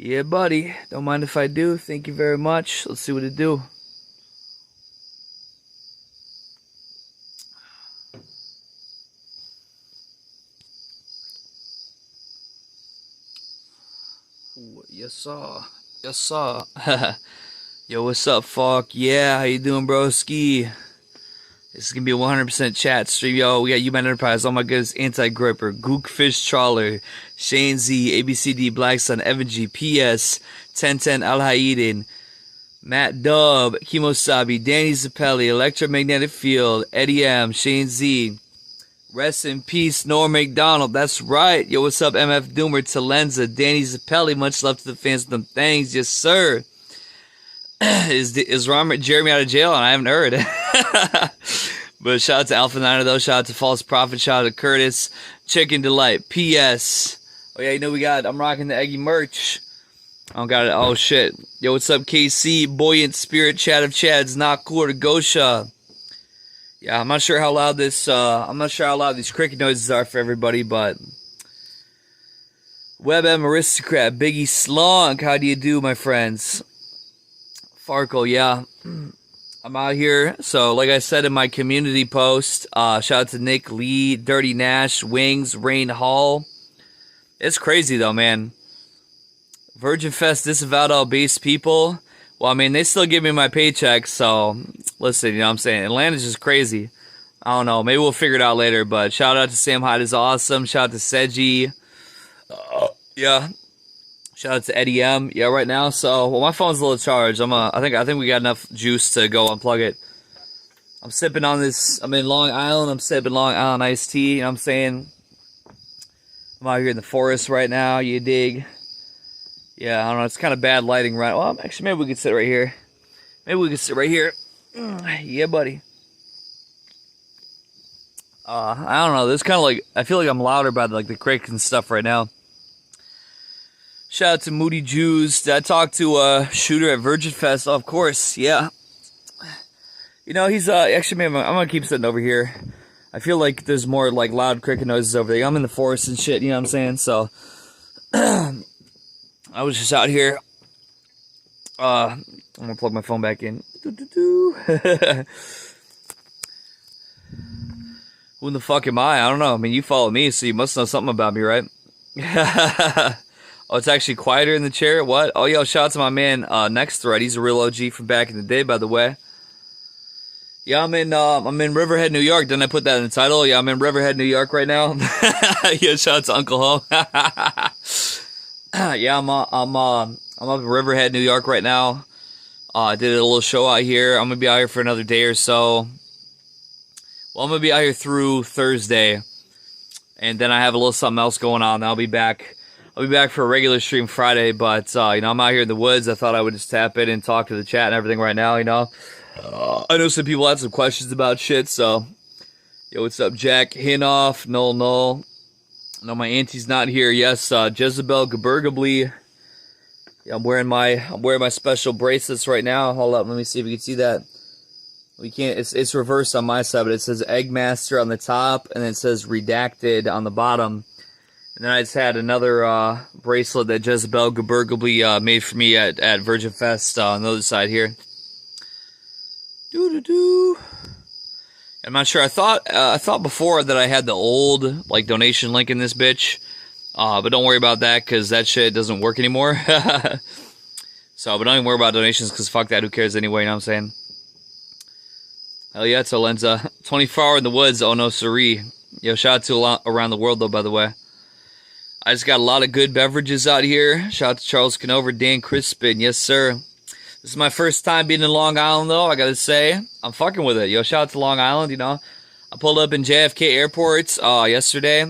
Yeah, buddy. Don't mind if I do. Thank you very much. Let's see what it do. Ooh, yes, sir. Yes, sir. Yo, what's up, Falk? Yeah, how you doing, broski? This is gonna be a 100% chat stream. Yo, we got U-Man Enterprise, oh my goodness, Anti-Gripper, Gookfish Trawler, Shane Z, ABCD, Black Sun, Evan G, PS, 1010, Al Haidin, Matt Dub, Kimosabi, Danny Zappelli, Electromagnetic Field, Eddie M, Shane Z, rest in peace, Norm McDonald. That's right. Yo, what's up, MF Doomer, Talenza, Danny Zappelli. Much love to the fans of them things. Yes, sir. Is Jeremy out of jail? And I haven't heard. But shout out to Alpha Niner, though. Shout out to False Prophet. Shout out to Curtis. Chicken Delight. P.S. Oh, yeah, you know I'm rocking the Eggy merch. I don't got it. Oh, shit. Yo, what's up, KC? Buoyant Spirit, Chat of Chads, Not Cooler, Gosha. Yeah, I'm not sure how loud these cricket noises are for everybody, but WebM Aristocrat, Biggie Slonk, how do you do, my friends? Farkle, yeah. I'm out here. So, like I said in my community post, shout out to Nick Lee, Dirty Nash, Wings, Rain Hall. It's crazy, though, man. Virgin Fest disavowed all base people. Well, I mean, they still give me my paycheck, so listen, you know what I'm saying? Atlanta's just crazy. I don't know. Maybe we'll figure it out later, but shout out to Sam Hyde is awesome. Shout out to Seji. Yeah. Shout out to Eddie M. Yeah, right now. So, well, my phone's a little charged. I think we got enough juice to go unplug it. I'm sipping on this. I'm in Long Island. I'm sipping Long Island iced tea. You know what I'm saying? I'm out here in the forest right now. You dig? Yeah, I don't know. It's kind of bad lighting right. Well, actually, maybe we could sit right here. Maybe we could sit right here. Yeah, buddy. I don't know. This kind of like, I feel like I'm louder by the crickets and stuff right now. Shout out to Moody Jews. Did I talk to Shooter at Virgin Fest? Oh, of course, yeah. You know, he's actually, man, I'm gonna keep sitting over here. I feel like there's more like loud cricket noises over there. I'm in the forest and shit. You know what I'm saying? So I was just out here. I'm gonna plug my phone back in. Who in the fuck am I? I don't know. I mean, you follow me, so you must know something about me, right? Oh, it's actually quieter in the chair? What? Oh, yo, shout out to my man, Next Thread. He's a real OG from back in the day, by the way. Yeah, I'm in Riverhead, New York. Didn't I put that in the title? Yeah, I'm in Riverhead, New York right now. Yeah, shout out to Uncle Ho. Yeah, I'm up in Riverhead, New York right now. I did a little show out here. I'm gonna be out here for another day or so. Well, I'm gonna be out here through Thursday, and then I have a little something else going on. I'll be back for a regular stream Friday, but you know, I'm out here in the woods. I thought I would just tap in and talk to the chat and everything right now. You know, I know some people had some questions about shit. So, yo, what's up, Jack? Hinoff, Null. No, my auntie's not here. Yes, Jezebel Gabergably. Yeah, I'm wearing my special bracelets right now. Hold up, let me see if you can see that. We can't. It's reversed on my side, but it says Eggmaster on the top, and then it says Redacted on the bottom. And then I just had another bracelet that Jezebel Gabergably made for me at Virgin Fest on the other side here. I'm not sure. I thought before that I had the old donation link in this bitch, but don't worry about that because that shit doesn't work anymore. So, but don't even worry about donations because fuck that. Who cares anyway? You know what I'm saying? Hell yeah, Tolenza. 24 hour in the woods. Oh no, siree. Yo, shout out to a lot around the world though. By the way, I just got a lot of good beverages out here. Shout out to Charles Canover, Dan Crispin. Yes, sir. This is my first time being in Long Island, though. I gotta say, I'm fucking with it. Yo, shout out to Long Island, you know. I pulled up in JFK Airport yesterday,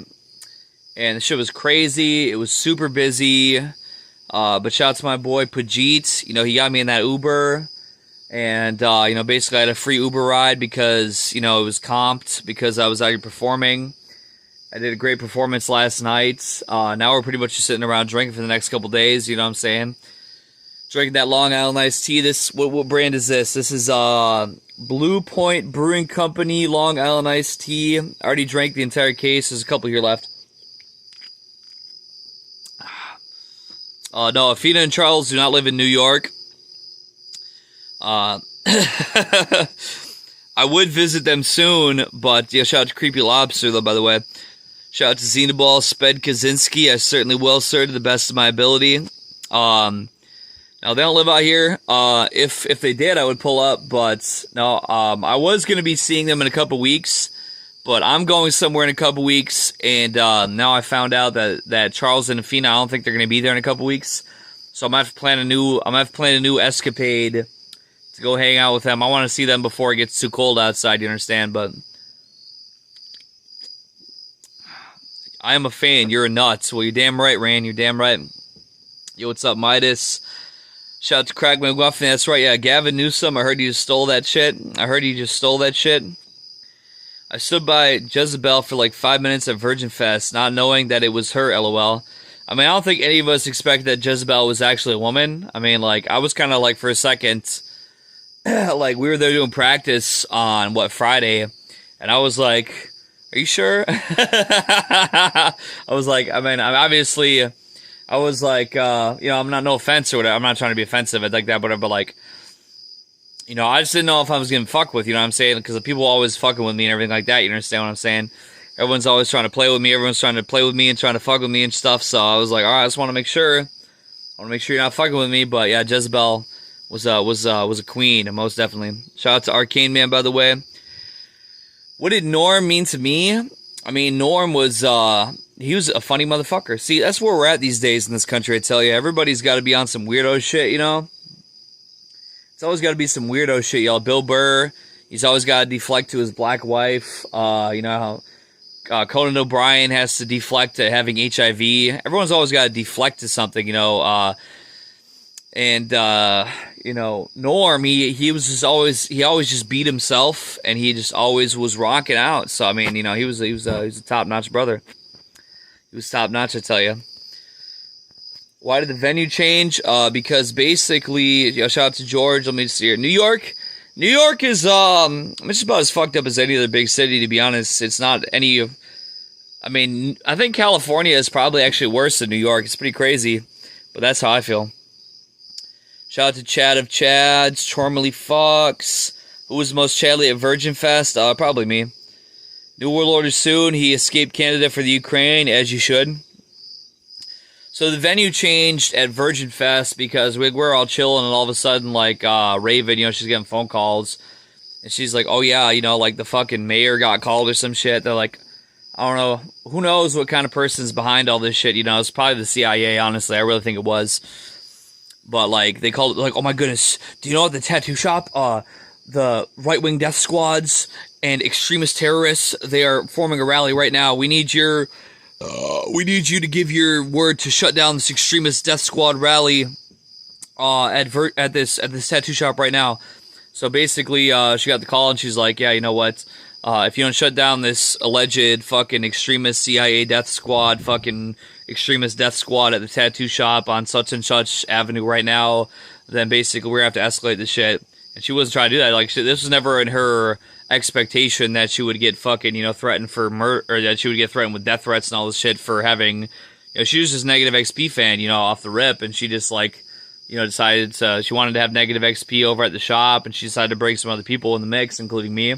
and the shit was crazy. It was super busy. But shout out to my boy, Pajit. You know, he got me in that Uber. And, you know, basically I had a free Uber ride because, you know, it was comped because I was out here performing. I did a great performance last night. Now we're pretty much just sitting around drinking for the next couple days, you know what I'm saying? Drinking that Long Island iced tea. What brand is this? This is Blue Point Brewing Company Long Island iced tea. I already drank the entire case. There's a couple here left. No, Athena and Charles do not live in New York. I would visit them soon, but yeah, shout out to Creepy Lobster, though, by the way. Shout out to Xenoball, Sped Kaczynski. I certainly will, sir, to the best of my ability. Now, they don't live out here. If they did, I would pull up, but no, I was going to be seeing them in a couple weeks, but I'm going somewhere in a couple weeks, and now I found out that Charles and Athena, I don't think they're going to be there in a couple weeks, so I'm going to have to plan a new escapade to go hang out with them. I want to see them before it gets too cold outside, you understand, but I am a fan. You're a nut. Well, you're damn right, Rand. You're damn right. Yo, what's up, Midas? Shout out to Craig McGuffin. That's right, yeah. Gavin Newsom, I heard you just stole that shit. I stood by Jezebel for like 5 minutes at Virgin Fest, not knowing that it was her, LOL. I mean, I don't think any of us expected that Jezebel was actually a woman. I mean, like, I was kind of like, for a second, like, we were there doing practice on, Friday, and I was like, are you sure? I was like, I mean, obviously, I was like, I'm not, no offense or whatever. I'm not trying to be offensive like that, but like, I just didn't know if I was getting fucked with, you know what I'm saying? Because the people always fucking with me and everything like that, you understand what I'm saying? Everyone's always trying to play with me. Everyone's trying to play with me and trying to fuck with me and stuff. So I was like, all right, I just want to make sure. I want to make sure you're not fucking with me. But yeah, Jezebel was a queen, most definitely. Shout out to Arcane Man, by the way. What did Norm mean to me? I mean, Norm was, he was a funny motherfucker. See, that's where we're at these days in this country, I tell you. Everybody's got to be on some weirdo shit, It's always got to be some weirdo shit, y'all. Bill Burr, he's always got to deflect to his black wife. How Conan O'Brien has to deflect to having HIV. Everyone's always got to deflect to something, Norm, he was just always, he always just beat himself, and he just always was rocking out. So I mean, he was a top notch brother. He was top notch, I tell you. Why did the venue change? Because basically, shout out to George. Let me see here. New York is just about as fucked up as any other big city. To be honest, it's not any. I mean, I think California is probably actually worse than New York. It's pretty crazy, but that's how I feel. Shout out to Chad of Chads, Chormely Fox. Who was the most Chadly at Virgin Fest? Probably me. New World Order soon. He escaped Canada for the Ukraine, as you should. So the venue changed at Virgin Fest because we're all chilling, and all of a sudden, like, Raven, she's getting phone calls. And she's like, oh yeah, like the fucking mayor got called or some shit. They're like, I don't know. Who knows what kind of person's behind all this shit, It's probably the CIA, honestly. I really think it was. But, like, they called it, like, oh my goodness, do you know at the tattoo shop, the right-wing death squads and extremist terrorists, they are forming a rally right now. We need you to give your word to shut down this extremist death squad rally, at this tattoo shop right now. So basically, she got the call and she's like, yeah, you know what? If you don't shut down this alleged fucking extremist CIA death squad, fucking extremist death squad at the tattoo shop on such and such avenue right now, then basically we're going to have to escalate this shit. And she wasn't trying to do that. Like, this was never in her expectation that she would get fucking, threatened for murder, or that she would get threatened with death threats and all this shit for having, she was just negative XP fan, off the rip, and she just, like, decided she wanted to have negative XP over at the shop, and she decided to bring some other people in the mix, including me.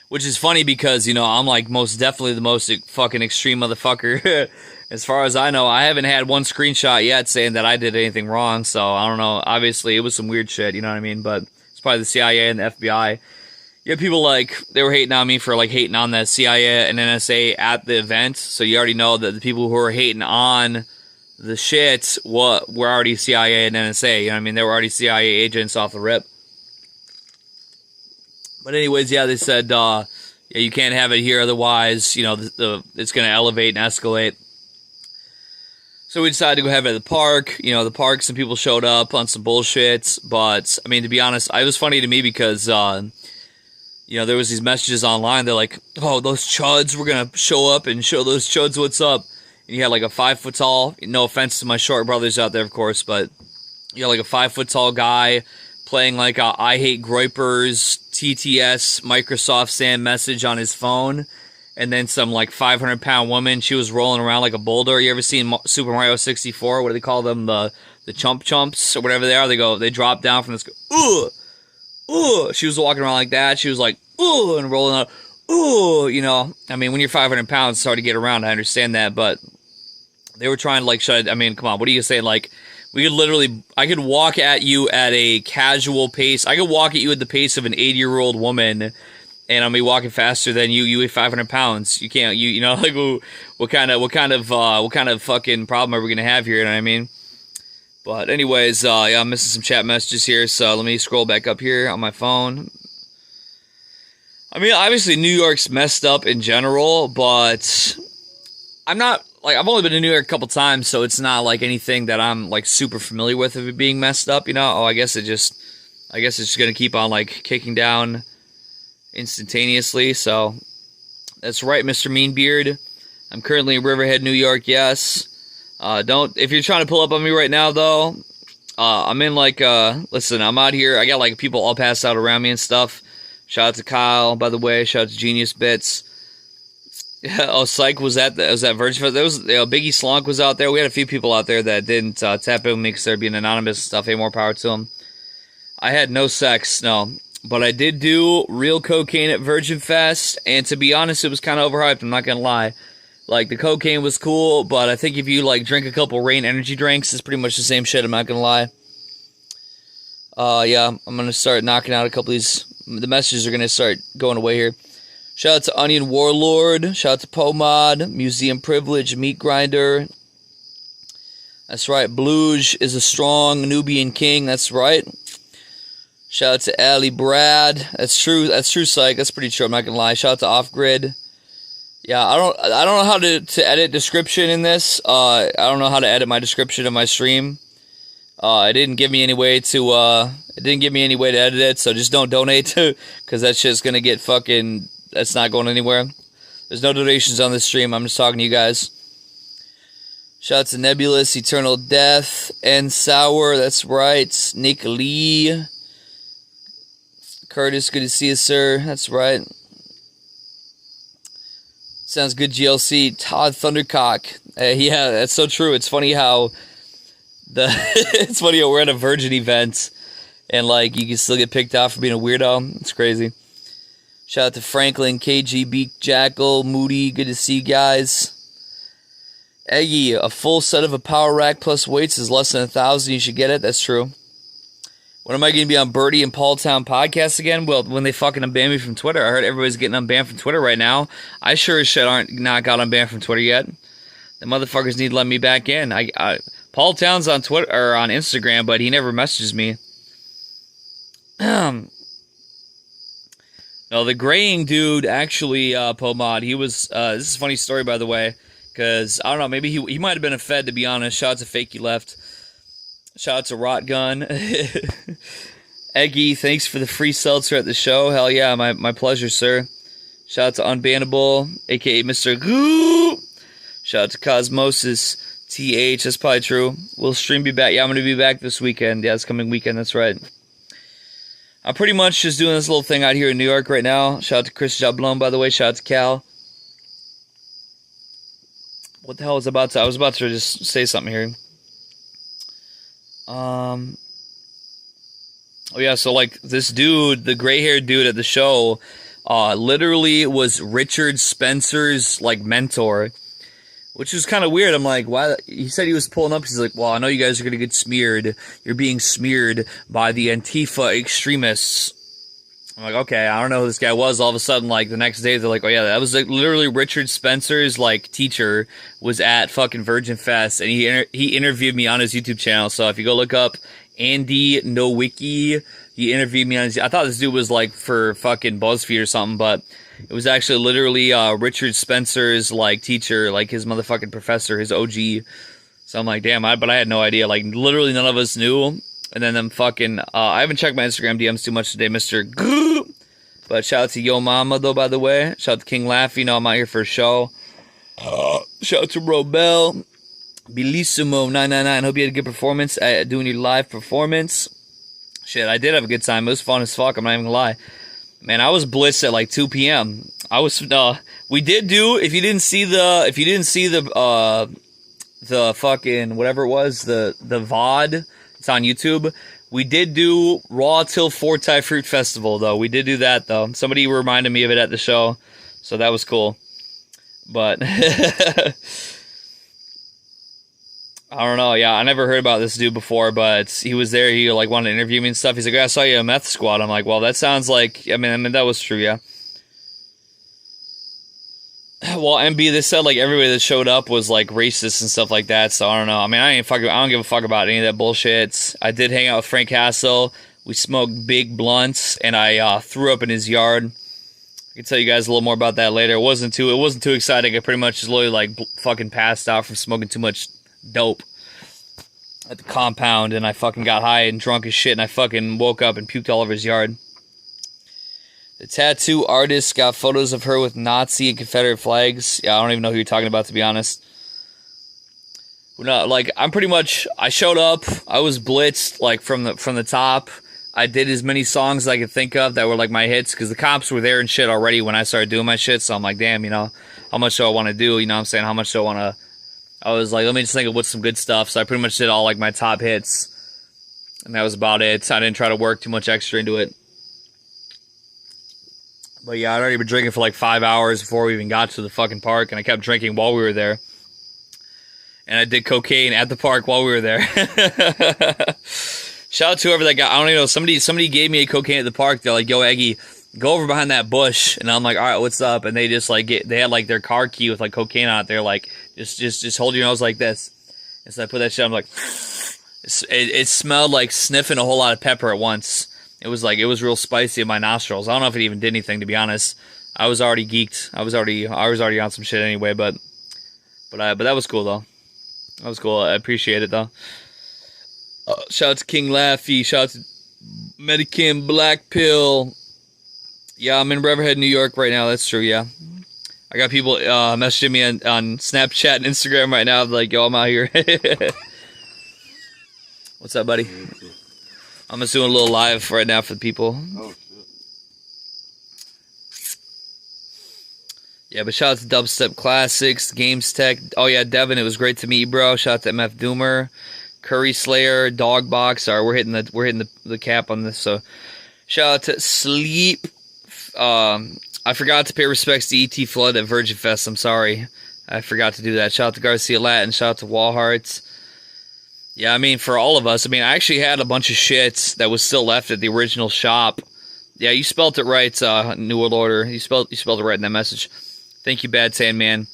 Which is funny because, I'm, like, most definitely the most fucking extreme motherfucker. As far as I know, I haven't had one screenshot yet saying that I did anything wrong, so I don't know. Obviously, it was some weird shit, you know what I mean? But it's probably the CIA and the FBI. You have people, like, they were hating on me for, like, hating on the CIA and NSA at the event, so you already know that the people who were hating on the shit were already CIA and NSA, you know what I mean? They were already CIA agents off the rip. But anyways, yeah, they said, you can't have it here, otherwise, it's going to elevate and escalate. So we decided to go have it at the park. The park, some people showed up on some bullshit. But, I mean, to be honest, it was funny to me because, there was these messages online. They're like, oh, those chuds, we're going to show up and show those chuds what's up. And you had, like, a 5 foot tall, no offense to my short brothers out there, of course, but you had, like, a 5 foot tall guy playing, like, I hate Groyper's TTS Microsoft SAM message on his phone. and then some like 500-pound woman. She was rolling around like a boulder. You ever seen Super Mario 64? What do they call them? The chumps or whatever they are. They drop down from this. Ooh, ooh. She was walking around like that. She was like ooh and rolling out. Ooh, you know. I mean, when you're 500 pounds, it's hard to get around. I understand that, but they were trying to like shut. I mean, come on. What are you saying? Like, we could literally. I could walk at you at a casual pace. I could walk at you at the pace of an 80-year-old woman. And I'll be walking faster than you. You weigh 500 pounds. You can't. You know, like what kind of fucking problem are we gonna have here? You know what I mean? But anyways, yeah, I'm missing some chat messages here. So let me scroll back up here on my phone. I mean, obviously New York's messed up in general, but I'm not like I've only been to New York a couple times, so it's not like anything that I'm like super familiar with of it being messed up. You know? Oh, I guess it's just gonna keep on like kicking down instantaneously. So that's right, Mr. Meanbeard. I'm currently in Riverhead, New York. Yes. If you're trying to pull up on me right now though, I'm in like listen, I'm out here. I got like people all passed out around me and stuff. Shout out to Kyle, by the way. Shout out to Genius Bits. Oh, Psych was at Virgin Fest. There was Biggie Slonk was out there. We had a few people out there that didn't tap in with me because they're being anonymous and stuff. Hey, more power to them. I had no sex, no. But I did do real cocaine at Virgin Fest, and to be honest, it was kind of overhyped, I'm not going to lie. Like, the cocaine was cool, but I think if you, like, drink a couple Rain energy drinks, it's pretty much the same shit, I'm not going to lie. Yeah, I'm going to start knocking out a couple of these. The messages are going to start going away here. Shout out to Onion Warlord. Shout out to Pomod. Museum Privilege. Meat Grinder. That's right. Bluge is a strong Nubian king. That's right. Shout out to Ali Brad. That's true. That's true, Psych. That's pretty true. I'm not gonna lie. Shout out to Off Grid. Yeah, I don't know how to edit description in this. I don't know how to edit my description of my stream. It didn't give me any way to edit it. So just don't donate to, because that shit's gonna get fucking. That's not going anywhere. There's no donations on this stream. I'm just talking to you guys. Shout out to Nebulous, Eternal Death, N Sour. That's right. Nick Lee. Curtis, good to see you, sir. That's right. Sounds good, GLC. Todd Thundercock. Yeah, that's so true. It's funny how it's funny how we're at a Virgin event and like you can still get picked out for being a weirdo. It's crazy. Shout out to Franklin, KGB, Jackal, Moody. Good to see you guys. Eggy, a full set of a power rack plus weights is less than 1,000. You should get it. That's true. When am I going to be on Birdie and Paul Town podcast again? Well, when they fucking unban me from Twitter. I heard everybody's getting unbanned from Twitter right now. I sure as shit not got unbanned from Twitter yet. The motherfuckers need to let me back in. Paul Town's on Twitter or on Instagram, but he never messages me. No, the graying dude actually, Pomod, he was. This is a funny story, by the way, because I don't know, maybe he might have been a Fed, to be honest. Shout out to Fakey Left. Shout out to Rotgun. Eggy, thanks for the free seltzer at the show. Hell yeah, my pleasure, sir. Shout out to Unbannable, a.k.a. Mr. Goo. Shout out to Cosmosis. TH, that's probably true. Will stream be back? Yeah, I'm going to be back this weekend. Yeah, this coming weekend, that's right. I'm pretty much just doing this little thing out here in New York right now. Shout out to Chris Jablon, by the way. Shout out to Cal. What the hell was I about to... I was about to just say something here. Oh yeah, so like this dude, the gray-haired dude at the show, literally was Richard Spencer's like mentor, which was kind of weird. I'm like, why? He said he was pulling up. He's like, well, I know you guys are gonna get smeared. You're being smeared by the Antifa extremists. I'm like, okay, I don't know who this guy was. All of a sudden, like the next day, they're like, oh yeah, that was like literally Richard Spencer's like teacher was at fucking Virgin Fest, and he interviewed me on his YouTube channel. So if you go look up Andy Nowicki, he interviewed me on his. I thought this dude was like for fucking BuzzFeed or something, but it was actually literally Richard Spencer's like teacher, like his motherfucking professor, his OG. So I'm like, damn, but I had no idea. Like literally none of us knew. And then them fucking, I haven't checked my Instagram DMs too much today, Mr. Goo. But shout out to Yo Mama, though, by the way. Shout out to King Laffy. You know, I'm out here for a show. Shout out to Robel. Bellissimo999. Hope you had a good performance at doing your live performance. Shit, I did have a good time. It was fun as fuck. I'm not even gonna lie. Man, I was blitzed at like 2 p.m. I was we did do if you didn't see the fucking whatever it was, the VOD, it's on YouTube. We did do Raw Till Forti Fruit Festival though. We did do that though. Somebody reminded me of it at the show. So that was cool. But I don't know. Yeah, I never heard about this dude before, but he was there. He like wanted to interview me and stuff. He's like, I saw you at Meth Squad. I'm like, well, that sounds like. I mean, that was true. Yeah. Well, MB, they said like everybody that showed up was like racist and stuff like that. So I don't know. I mean, I don't give a fuck about any of that bullshit. I did hang out with Frank Castle. We smoked big blunts, and I threw up in his yard. I can tell you guys a little more about that later. It wasn't too exciting. I pretty much just literally like fucking passed out from smoking too much dope at the compound, and I fucking got high and drunk as shit, and I fucking woke up and puked all over his yard. The tattoo artist got photos of her with Nazi and Confederate flags. Yeah, I don't even know who you're talking about, to be honest. No, like I'm pretty much. I showed up. I was blitzed like from the top. I did as many songs as I could think of that were like my hits because the cops were there and shit already when I started doing my shit. So I'm like, damn, you know, how much do I want to do? You know what I'm saying? How much do I want to? I was like, let me just think of what's some good stuff. So I pretty much did all like my top hits. And that was about it. I didn't try to work too much extra into it. But yeah, I'd already been drinking for like 5 hours before we even got to the fucking park. And I kept drinking while we were there. And I did cocaine at the park while we were there. Shout out to whoever that guy. I don't even know. Somebody gave me a cocaine at the park. They're like, yo, Eggy, go over behind that bush. And I'm like, all right, what's up? And they just like they had like their car key with like cocaine on it. They're like, just hold your nose like this. And so I put that shit. I'm like, it smelled like sniffing a whole lot of pepper at once. It was real spicy in my nostrils. I don't know if it even did anything, to be honest. I was already geeked. I was already on some shit anyway. But that was cool though. That was cool. I appreciate it though. Shout out to King Laffy. Shout out to Medicam Black Pill. Yeah, I'm in Riverhead, New York right now. That's true, yeah. I got people messaging me on Snapchat and Instagram right now. Like, yo, I'm out here. What's up, buddy? I'm just doing a little live right now for the people. Oh, shit. Yeah, but shout out to Dubstep Classics, Games Tech. Oh, yeah, Devin, it was great to meet you, bro. Shout out to MF Doomer. Curry Slayer, Dogbox. Sorry, we're hitting the cap on this. So, shout out to Sleep. I forgot to pay respects to E.T. Flood at Virgin Fest. I'm sorry, I forgot to do that. Shout out to Garcia Latin. Shout out to Wallhearts. Yeah, I mean for all of us. I mean, I actually had a bunch of shit that was still left at the original shop. Yeah, you spelled it right. New World Order. You spelled it right in that message. Thank you, Bad Sandman.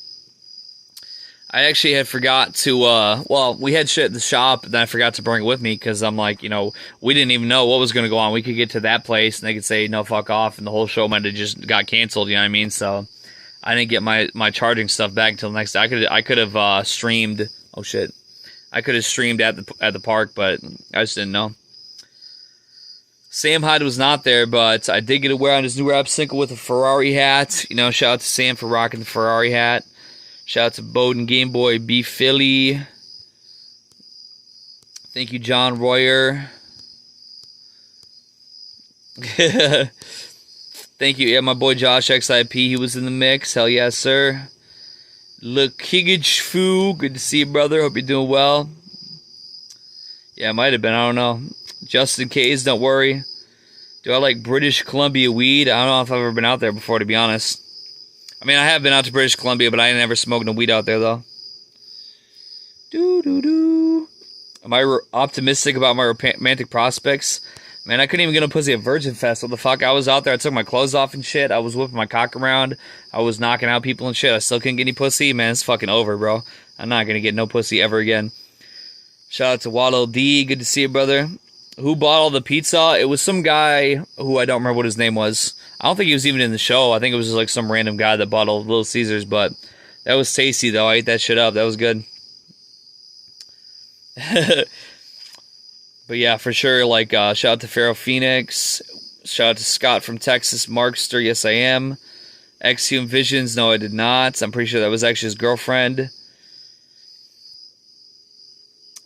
I actually had forgot to, well, we had shit at the shop, and then I forgot to bring it with me, because I'm like, you know, we didn't even know what was going to go on. We could get to that place, and they could say, no, fuck off, and the whole show might have just got canceled, you know what I mean? So, I didn't get my charging stuff back until next day. I could have streamed, oh shit, I could have streamed at the park, but I just didn't know. Sam Hyde was not there, but I did get to wear on his new rap single with a Ferrari hat. You know, shout out to Sam for rocking the Ferrari hat. Shout out to Bowden Game Boy B Philly. Thank you, John Royer. Thank you, yeah, my boy Josh XIP. He was in the mix. Hell yes, sir. Look, Kigage Fu. Good to see you, brother. Hope you're doing well. Yeah, it might have been. I don't know. Justin K's, don't worry. Do I like British Columbia weed? I don't know if I've ever been out there before, to be honest. I mean, I have been out to British Columbia, but I ain't never smoked no weed out there, though. Doo-doo-doo. Am I optimistic about my romantic prospects? Man, I couldn't even get no pussy at Virgin Fest. What the fuck? I was out there. I took my clothes off and shit. I was whipping my cock around. I was knocking out people and shit. I still couldn't get any pussy. Man, it's fucking over, bro. I'm not going to get no pussy ever again. Shout out to Waddle D. Good to see you, brother. Who bought all the pizza? It was some guy who I don't remember what his name was. I don't think he was even in the show. I think it was just like some random guy that bought all Little Caesars, but that was tasty, though. I ate that shit up. That was good. But yeah, for sure, like, shout out to Pharaoh Phoenix. Shout out to Scott from Texas. Markster, yes, I am. Exhume Visions, no, I did not. I'm pretty sure that was actually his girlfriend.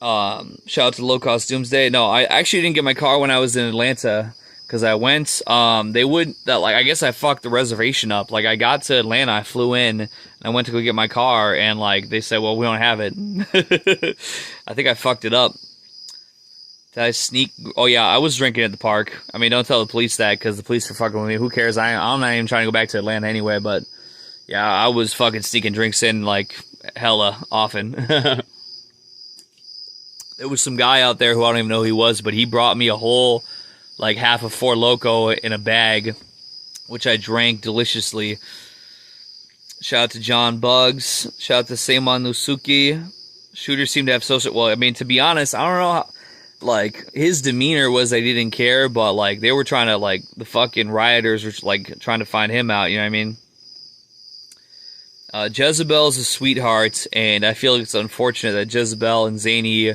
Shout out to Low Cost Doomsday. No, I actually didn't get my car when I was in Atlanta. because I went. They wouldn't. Like, I guess I fucked the reservation up. Like, I got to Atlanta, I flew in, and I went to go get my car, and like they said, well, we don't have it. I think I fucked it up. Did I sneak? Oh yeah, I was drinking at the park. I mean, don't tell the police that, because the police are fucking with me. Who cares? I'm not even trying to go back to Atlanta anyway. But yeah, I was fucking sneaking drinks in like hella often. There was some guy out there who I don't even know who he was, but he brought me a whole, like, half of Four Loko in a bag, which I drank deliciously. Shout out to John Bugs. Shout out to Seimon Nusuki. Shooter seemed to have social... Well, I mean, to be honest, I don't know how... Like, his demeanor was they didn't care, but, like, they were trying to, like, the fucking rioters were, like, trying to find him out, you know what I mean? Jezebel's a sweetheart, and I feel like it's unfortunate that Jezebel and Zany,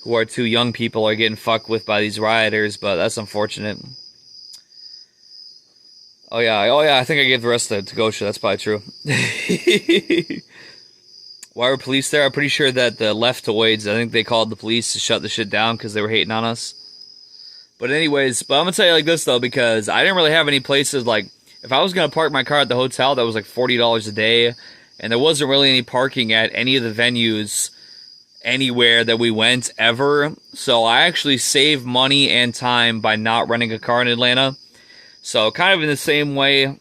who are two young people, are getting fucked with by these rioters, but that's unfortunate. Oh yeah, I think I gave the rest to Gosha, that's probably true. Why were police there? I'm pretty sure that the leftoids, I think they called the police to shut the shit down because they were hating on us. But anyways, I'm gonna tell you like this though, because I didn't really have any places, like, if I was gonna park my car at the hotel, that was like $40 a day, and there wasn't really any parking at any of the venues anywhere that we went ever. So I actually saved money and time by not renting a car in Atlanta. So kind of in the same way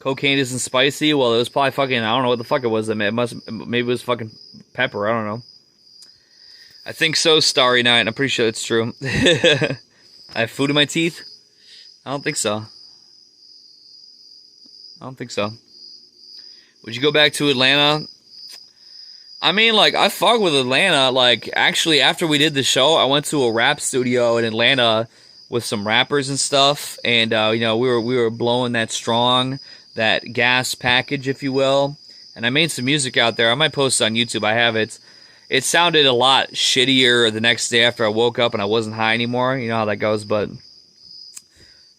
cocaine isn't spicy, well, it was probably fucking, I don't know what the fuck it was. Maybe it was fucking pepper, I don't know. I think so, Starry Night, I'm pretty sure it's true. I have food in my teeth? I don't think so. Would you go back to Atlanta? I mean, like, I fuck with Atlanta. Like, actually, after we did the show, I went to a rap studio in Atlanta with some rappers and stuff. And, you know, we were blowing that strong, that gas package, if you will. And I made some music out there. I might post it on YouTube. I have it. It sounded a lot shittier the next day after I woke up and I wasn't high anymore. You know how that goes, but...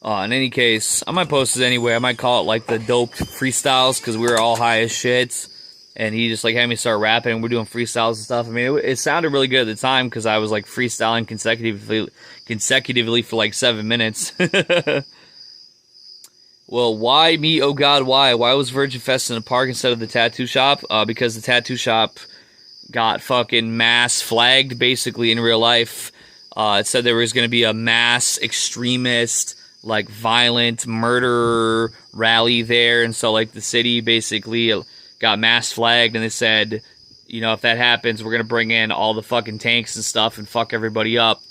in any case, I might post it anyway. I might call it, like, the dope freestyles, because we were all high as shit. And he just, like, had me start rapping, and we're doing freestyles and stuff. I mean, it sounded really good at the time, because I was, like, freestyling consecutively for, like, 7 minutes. Well, why me? Oh, God, why? Why was Virgin Fest in a park instead of the tattoo shop? Because the tattoo shop got fucking mass flagged, basically, in real life. It said there was going to be a mass extremist, like, violent murder rally there. And so, like, the city basically got mass flagged, and they said, you know, if that happens, we're going to bring in all the fucking tanks and stuff and fuck everybody up.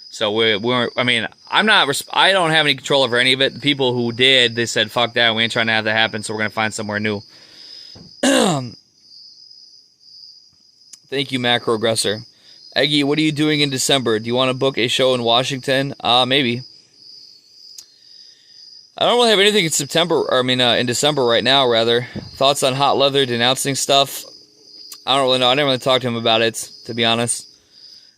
So I mean, I don't have any control over any of it. The people who did, they said, fuck that, we ain't trying to have that happen, so we're going to find somewhere new. Thank you, Macro Aggressor. Eggy, what are you doing in December? Do you want to book a show in Washington? Maybe. I don't really have anything in in December right now, rather. Thoughts on Hot Leather denouncing stuff? I don't really know. I didn't really talk to him about it, to be honest.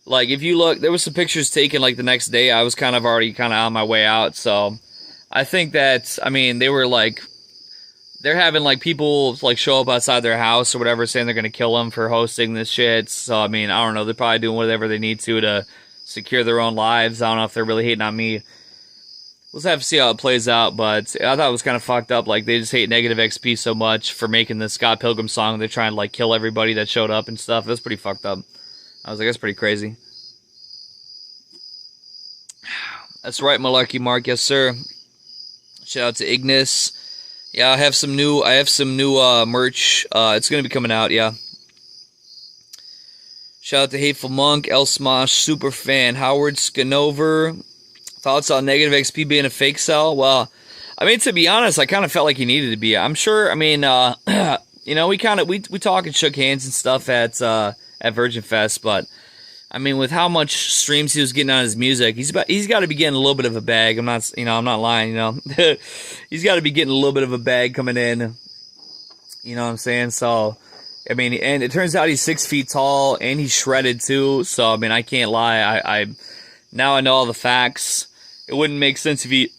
Like, if you look, there was some pictures taken, like, the next day. I was already on my way out, so I think that, I mean, they were, like, they're having, like, people, like, show up outside their house or whatever, saying they're going to kill them for hosting this shit. So, I mean, I don't know. They're probably doing whatever they need to secure their own lives. I don't know if they're really hating on me. We'll have to see how it plays out, but I thought it was kind of fucked up. Like, they just hate Negative XP so much for making the Scott Pilgrim song. They're trying to, like, kill everybody that showed up and stuff. It was pretty fucked up. I was like, that's pretty crazy. That's right, Malarkey Mark. Yes, sir. Shout out to Ignis. Yeah, I have some new merch. It's going to be coming out, yeah. Shout out to Hateful Monk, El Smosh, Superfan, Howard Skanover. Thoughts on Negative XP being a fake cell? Well, I mean, to be honest, I kind of felt like he needed to be. I'm sure, I mean, you know, we talked and shook hands and stuff at Virgin Fest, but, I mean, with how much streams he was getting on his music, he's got to be getting a little bit of a bag. I'm not lying, you know. He's got to be getting a little bit of a bag coming in. You know what I'm saying? So, I mean, and it turns out he's 6 feet tall, and he's shredded, too. So, I mean, I can't lie. Now I know all the facts. It wouldn't make sense it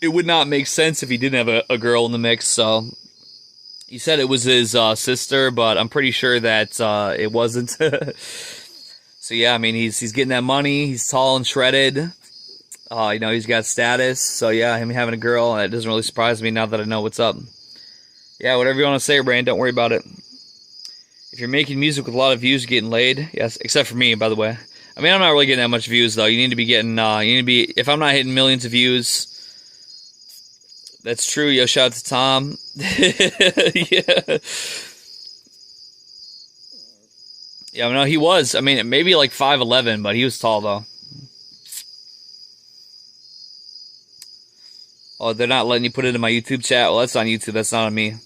would not make sense if he didn't have a girl in the mix, so. He said it was his sister, but I'm pretty sure that it wasn't. So yeah, I mean, he's getting that money. He's tall and shredded. You know, he's got status. So yeah, him having a girl, it doesn't really surprise me now that I know what's up. Yeah, whatever you want to say, Brand, don't worry about it. If you're making music with a lot of views, getting laid, yes, except for me, by the way. I mean, I'm not really getting that much views, though. You need to be getting, if I'm not hitting millions of views, that's true. Yo, shout out to Tom. Yeah. Yeah, no, he was. I mean, maybe like 5'11", but he was tall, though. Oh, they're not letting you put it in my YouTube chat? Well, that's on YouTube. That's not on me.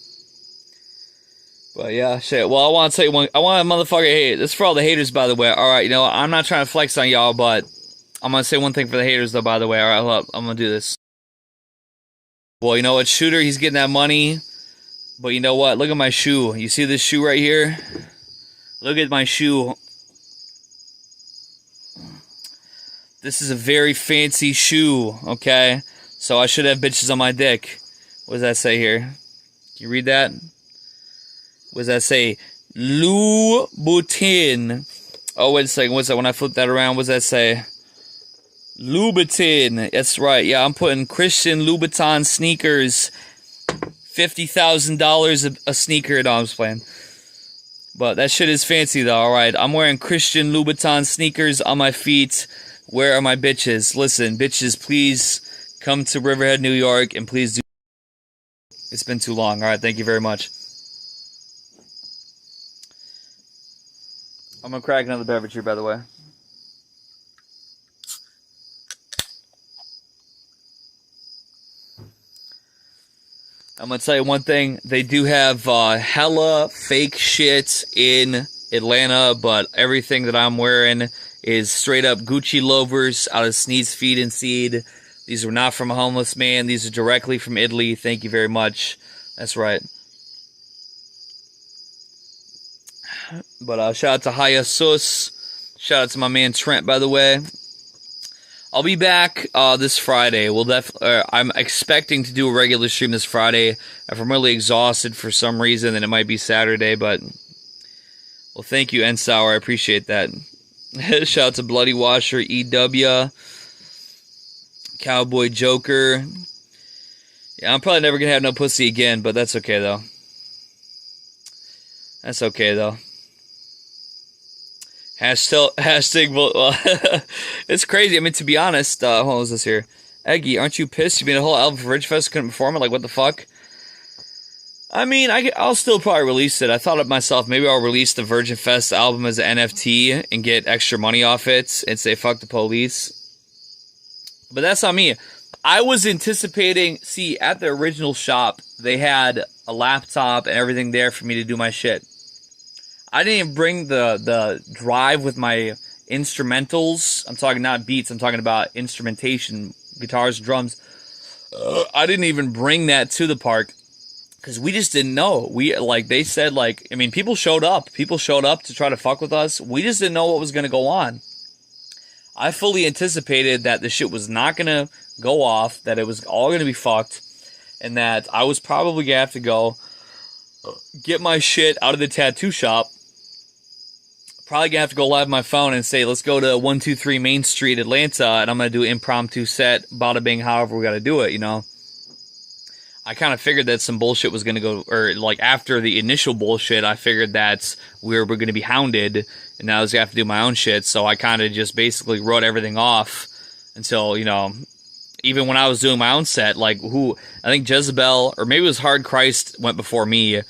But yeah, shit. Well, I want to tell you one. I want a motherfucker hate. This is for all the haters, by the way. All right, you know, I'm not trying to flex on y'all, but I'm going to say one thing for the haters, though, by the way. All right, hold up. I'm going to do this. Well, you know what? Shooter, he's getting that money. But you know what? Look at my shoe. You see this shoe right here? Look at my shoe. This is a very fancy shoe, okay? So I should have bitches on my dick. What does that say here? Can you read that? What does that say? Louboutin. Oh, wait a second. What's that? When I flip that around, what does that say? Louboutin. That's right. Yeah, I'm putting Christian Louboutin sneakers. $50,000 a sneaker. No, I'm just playing. But that shit is fancy, though. All right. I'm wearing Christian Louboutin sneakers on my feet. Where are my bitches? Listen, bitches, please come to Riverhead, New York, and please do. It's been too long. All right. Thank you very much. I'm going to crack another beverage here, by the way. I'm going to tell you one thing. They do have hella fake shit in Atlanta, but everything that I'm wearing is straight up Gucci loafers out of Sneed's Feed and Seed. These are not from a homeless man. These are directly from Italy. Thank you very much. That's right. But shout out to Haya Sus. Shout out to my man Trent, by the way. I'll be back this Friday. I'm expecting to do a regular stream this Friday. If I'm really exhausted for some reason, then it might be Saturday. But well, thank you, Ensour. I appreciate that. Shout out to Bloody Washer, EW, Cowboy Joker. Yeah, I'm probably never gonna have no pussy again, but that's okay though. That's okay though. Hashtag well, it's crazy. I mean, to be honest, hold on, what's this here? Eggy, aren't you pissed? You made a whole album for Ridgefest, couldn't perform it? Like, what the fuck? I mean, I'll still probably release it. I thought of myself, maybe I'll release the Virgin Fest album as an NFT and get extra money off it and say fuck the police. But that's not me. I was anticipating, see, at the original shop, they had a laptop and everything there for me to do my shit. I didn't even bring the drive with my instrumentals. I'm talking not beats. I'm talking about instrumentation, guitars, drums. I didn't even bring that to the park because we just didn't know. They said, people showed up. People showed up to try to fuck with us. We just didn't know what was going to go on. I fully anticipated that the shit was not going to go off, that it was all going to be fucked, and that I was probably going to have to go get my shit out of the tattoo shop. Probably gonna have to go live my phone and say, let's go to 123 Main Street, Atlanta, and I'm gonna do an impromptu set, bada bing, however we gotta do it, you know. I kind of figured that some bullshit was gonna go, or like after the initial bullshit, I figured that we were gonna be hounded, and I was gonna have to do my own shit, so I kind of just basically wrote everything off until, you know, even when I was doing my own set, I think Jezebel, or maybe it was Hard Christ went before me,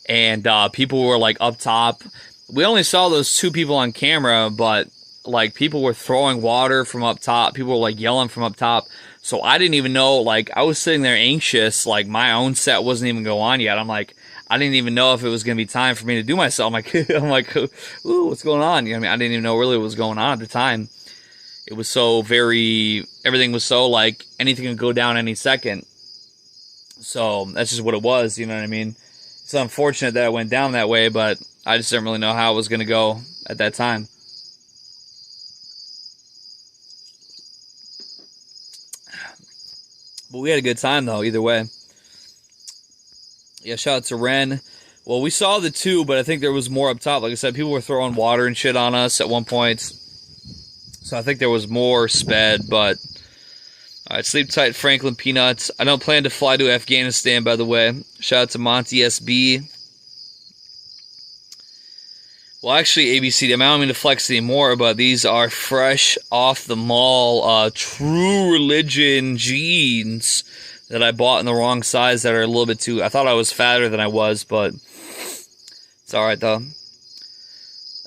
and people were like up top. We only saw those two people on camera, but like people were throwing water from up top. People were like yelling from up top. So I didn't even know, like I was sitting there anxious, like my own set wasn't even going on yet. I'm like, I didn't even know if it was going to be time for me to do myself. I'm like, ooh, what's going on? You know what I mean? I didn't even know really what was going on at the time. It was so everything was so like anything could go down any second. So that's just what it was. You know what I mean? It's unfortunate that it went down that way, but I just didn't really know how it was going to go at that time. But we had a good time, though, either way. Yeah, shout out to Ren. Well, we saw the two, but I think there was more up top. Like I said, people were throwing water and shit on us at one point. So I think there was more sped, but All right, sleep tight, Franklin Peanuts. I don't plan to fly to Afghanistan, by the way. Shout out to Monty SB. Well, actually, ABC, I don't mean to flex anymore, but these are fresh off the mall, True Religion jeans that I bought in the wrong size that are a little bit too... I thought I was fatter than I was, but it's all right, though.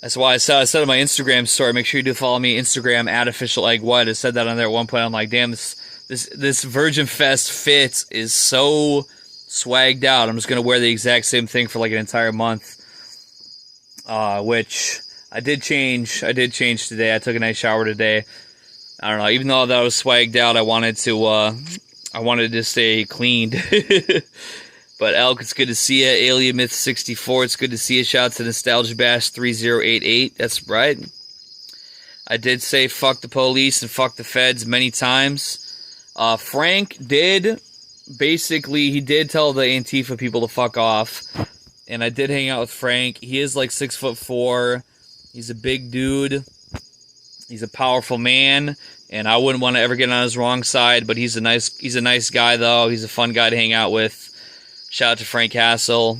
That's why I said on my Instagram story, make sure you do follow me, Instagram, @officialeggwhite. I said that on there at one point. I'm like, damn, this Virgin Fest fit is so swagged out. I'm just going to wear the exact same thing for like an entire month. Which I did change today. I took a nice shower today. I don't know. Even though that I was swagged out, I wanted to stay cleaned. But Elk, it's good to see you. Alien Myth 64, it's good to see you. Shout out to Nostalgia Bash 3088. That's right. I did say fuck the police and fuck the feds many times. Frank did he did tell the Antifa people to fuck off. And I did hang out with Frank. He is like 6'4". He's a big dude. He's a powerful man, and I wouldn't want to ever get on his wrong side. But he's a nice guy, though. He's a fun guy to hang out with. Shout out to Frank Hassel.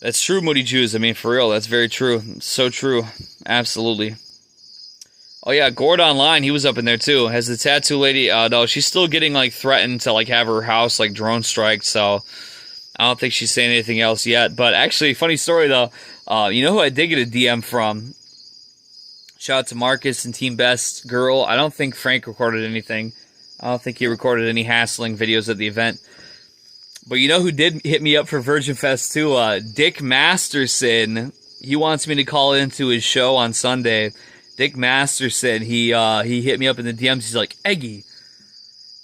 That's true, Moody Jews. I mean, for real, that's very true. So true. Absolutely. Oh yeah, Gord Online, he was up in there too. Has the tattoo lady? No, she's still getting like threatened to like have her house like drone striked. So I don't think she's saying anything else yet. But actually, funny story though. You know who I did get a DM from? Shout out to Marcus and Team Best Girl. I don't think Frank recorded anything. I don't think he recorded any hassling videos at the event. But you know who did hit me up for Virgin Fest too? Dick Masterson. He wants me to call into his show on Sunday. Dick Masterson, he hit me up in the DMs. He's like, Eggy,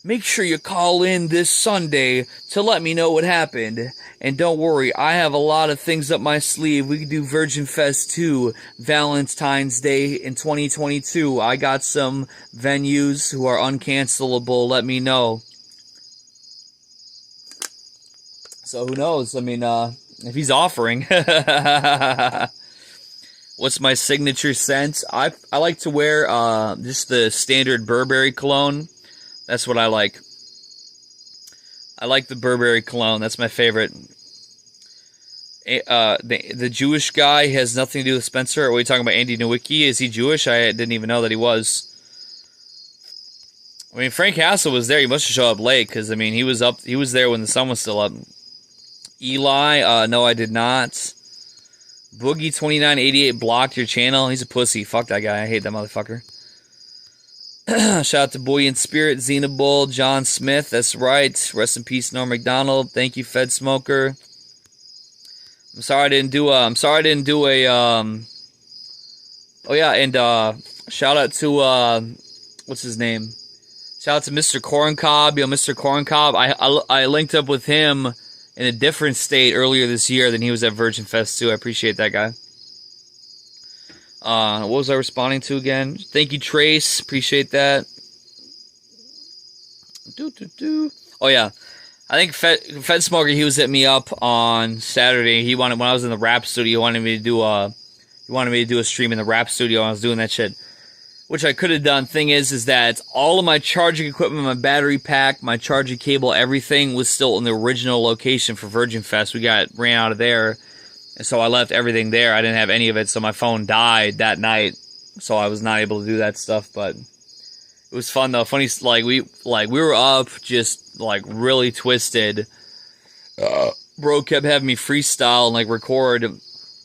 make sure you call in this Sunday to let me know what happened. And don't worry, I have a lot of things up my sleeve. We can do Virgin Fest 2, Valentine's Day in 2022. I got some venues who are uncancelable. Let me know. So who knows? I mean, if he's offering. What's my signature scent? I like to wear just the standard Burberry cologne. That's what I like. I like the Burberry cologne. That's my favorite. The Jewish guy has nothing to do with Spencer. Are we talking about Andy Nowicki? Is he Jewish? I didn't even know that he was. I mean, Frank Hassel was there. He must have showed up late because, I mean, he was there when the sun was still up. Eli, no, I did not. Boogie2988 blocked your channel. He's a pussy. Fuck that guy. I hate that motherfucker. Shout out to Boy in Spirit, Xenabull, John Smith. That's right. Rest in peace, Norm McDonald. Thank you, Fed Smoker. I'm sorry I didn't do a. Oh yeah, and shout out to what's his name? Shout out to Mr. Corncob. Yo, Mr. Corncob. I linked up with him in a different state earlier this year than he was at Virgin Fest 2. I appreciate that guy. What was I responding to again? Thank you, Trace. Appreciate that. Oh, yeah. I think Fed Smoker, he was hitting me up on Saturday. When I was in the rap studio, he wanted me to do a stream in the rap studio. I was doing that shit, which I could have done. Thing is that all of my charging equipment, my battery pack, my charging cable, everything was still in the original location for Virgin Fest. We ran out of there, and so I left everything there. I didn't have any of it, so my phone died that night, so I was not able to do that stuff. But it was fun though. Funny, we were up just like really twisted. Bro kept having me freestyle and like record.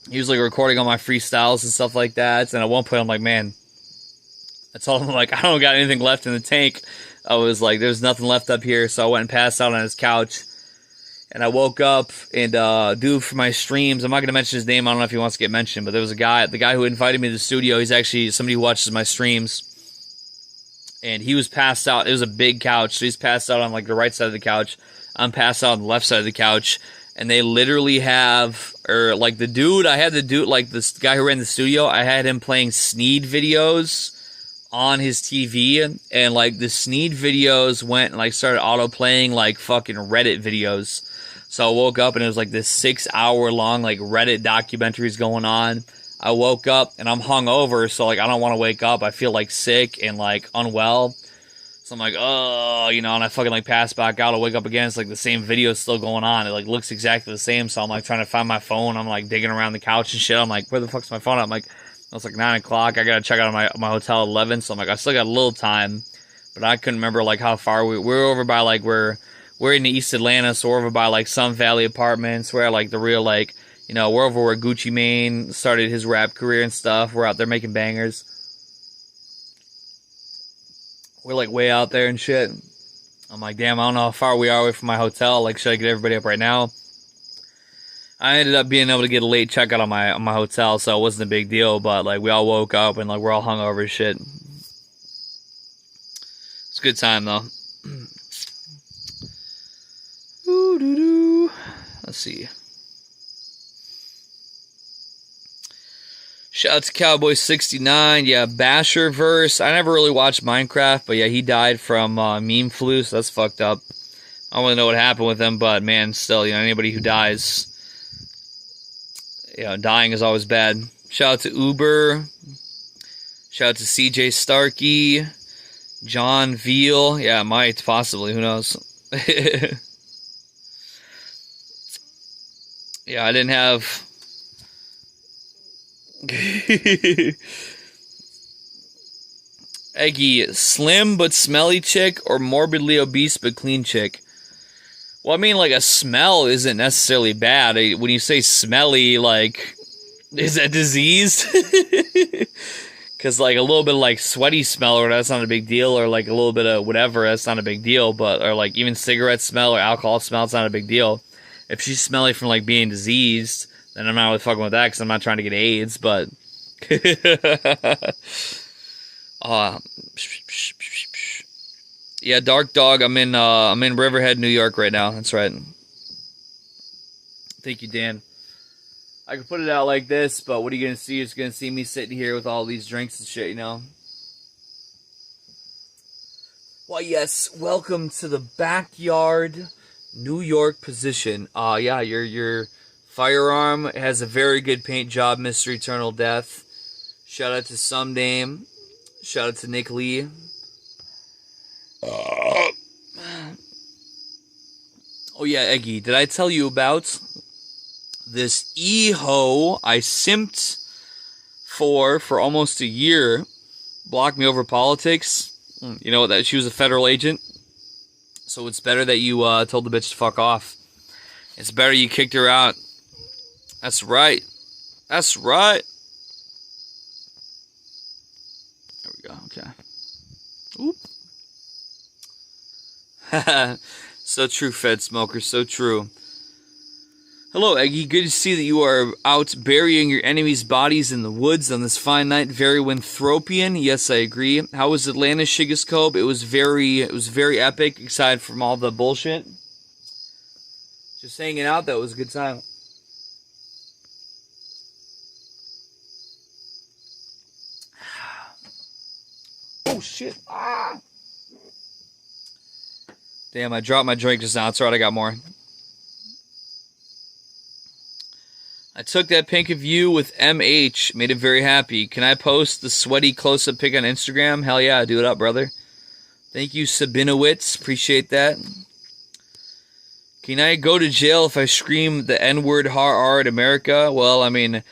He was like recording all my freestyles and stuff like that. And at one point, I'm like, man. I told him, like, I don't got anything left in the tank. I was like, there's nothing left up here. So I went and passed out on his couch. And I woke up and, dude, for my streams, I'm not going to mention his name. I don't know if he wants to get mentioned. But there was the guy who invited me to the studio. He's actually somebody who watches my streams. And he was passed out. It was a big couch. So he's passed out on, like, the right side of the couch. I'm passed out on the left side of the couch. And they literally have, like, this guy who ran the studio, I had him playing Sneed videos on his TV, and like the Sneed videos went and like started auto playing like fucking Reddit videos. So I woke up and it was like this 6-hour long like Reddit documentaries going on. I woke up and I'm hungover, so like I don't want to wake up. I feel like sick and like unwell. So I'm like, oh, you know, and I fucking like pass back out. I wake up again. It's like the same video is still going on. It like looks exactly the same. So I'm like trying to find my phone. I'm like digging around the couch and shit. I'm like, where the fuck's my phone? I'm like, it's like 9 o'clock. I gotta check out my hotel at 11. So I'm like, I still got a little time, but I couldn't remember like how far we're over by like we're in East Atlanta. So we're over by like Sun Valley Apartments. We're at like the real like, you know, we're over where Gucci Mane started his rap career and stuff. We're out there making bangers. We're like way out there and shit. I'm like, damn, I don't know how far we are away from my hotel. Like, should I get everybody up right now? I ended up being able to get a late checkout on my hotel, so it wasn't a big deal. But like, we all woke up and like we're all hungover as shit. It's a good time though. Let's see. Shout out to Cowboy69. Yeah, Basherverse. I never really watched Minecraft, but yeah, he died from meme flu, so that's fucked up. I don't really know what happened with him, but man, still, you know, anybody who dies, you know, dying is always bad. Shout out to Uber. Shout out to CJ Starkey. John Veal. Yeah, might, possibly, who knows. Yeah, I didn't have... Eggy, slim but smelly chick or morbidly obese but clean chick? Well, I mean, like, a smell isn't necessarily bad. When you say smelly, like, is that diseased? Because, like, a little bit of, like, sweaty smell, or that's not a big deal, or, like, a little bit of whatever, that's not a big deal, but, or, like, even cigarette smell or alcohol smell, it's not a big deal. If she's smelly from, like, being diseased, then I'm not really fucking with that, because I'm not trying to get AIDS, but... Yeah, Dark Dog, I'm in Riverhead, New York right now, that's right. Thank you, Dan. I could put it out like this, but what are you going to see? You're just going to see me sitting here with all these drinks and shit, you know? Well, yes, welcome to the backyard New York position. Yeah, your firearm has a very good paint job, Mr. Eternal Death. Shout out to Some Dame. Shout out to Nick Lee. Oh yeah, Eggy, did I tell you about this e-ho I simped for almost a year? Blocked me over politics. You know that she was a federal agent, so it's better that you told the bitch to fuck off. It's better you kicked her out. That's right. That's right. There we go. Okay. Oop. So true, Fed Smoker. So true. Hello, Eggy. Good to see that you are out burying your enemies' bodies in the woods on this fine night. Very Winthropian. Yes, I agree. How was Atlanta, Shigascope? It was very epic, aside from all the bullshit. Just hanging out, that was a good time. Oh, shit. Ah! Damn, I dropped my drink just now. It's alright, I got more. I took that pink of you with MH. Made him very happy. Can I post the sweaty close-up pic on Instagram? Hell yeah, do it up, brother. Thank you, Sabinowitz. Appreciate that. Can I go to jail if I scream the N-word har at America? Well, I mean,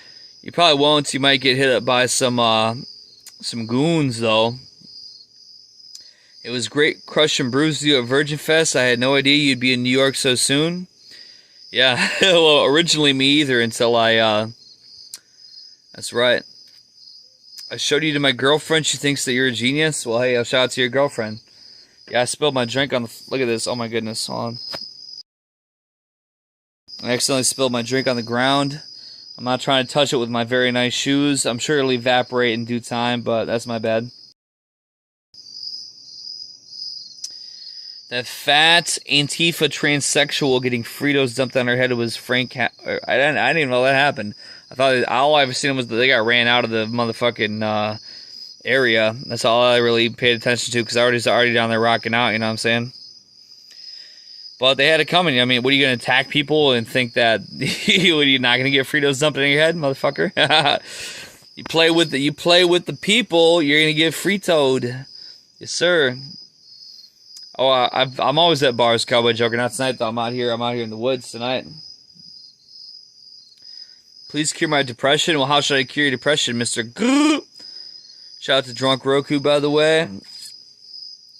you probably won't. You might get hit up by some goons, though. It was great crush and bruise you at Virgin Fest. I had no idea you'd be in New York so soon. Yeah, well, originally me either until I, that's right. I showed you to my girlfriend. She thinks that you're a genius. Well, hey, I'll shout out to your girlfriend. Yeah, I spilled my drink on the, look at this. Oh my goodness, hold on. I accidentally spilled my drink on the ground. I'm not trying to touch it with my very nice shoes. I'm sure it'll evaporate in due time, but that's my bad. That fat Antifa transsexual getting Fritos dumped on her head was Frank. I didn't even know that happened. I thought all I ever seen was that they got ran out of the motherfucking area. That's all I really paid attention to because I was already down there rocking out. You know what I'm saying? But they had it coming. I mean, what are you gonna attack people and think that you're not gonna get Fritos dumped in your head, motherfucker? You play with the people, you're gonna get Fritoed. Yes, sir. Oh, I'm always at bars, Cowboy Joker. Not tonight though. I'm out here in the woods tonight. Please cure my depression. Well, how should I cure your depression, Mister? Shout out to Drunk Roku, by the way.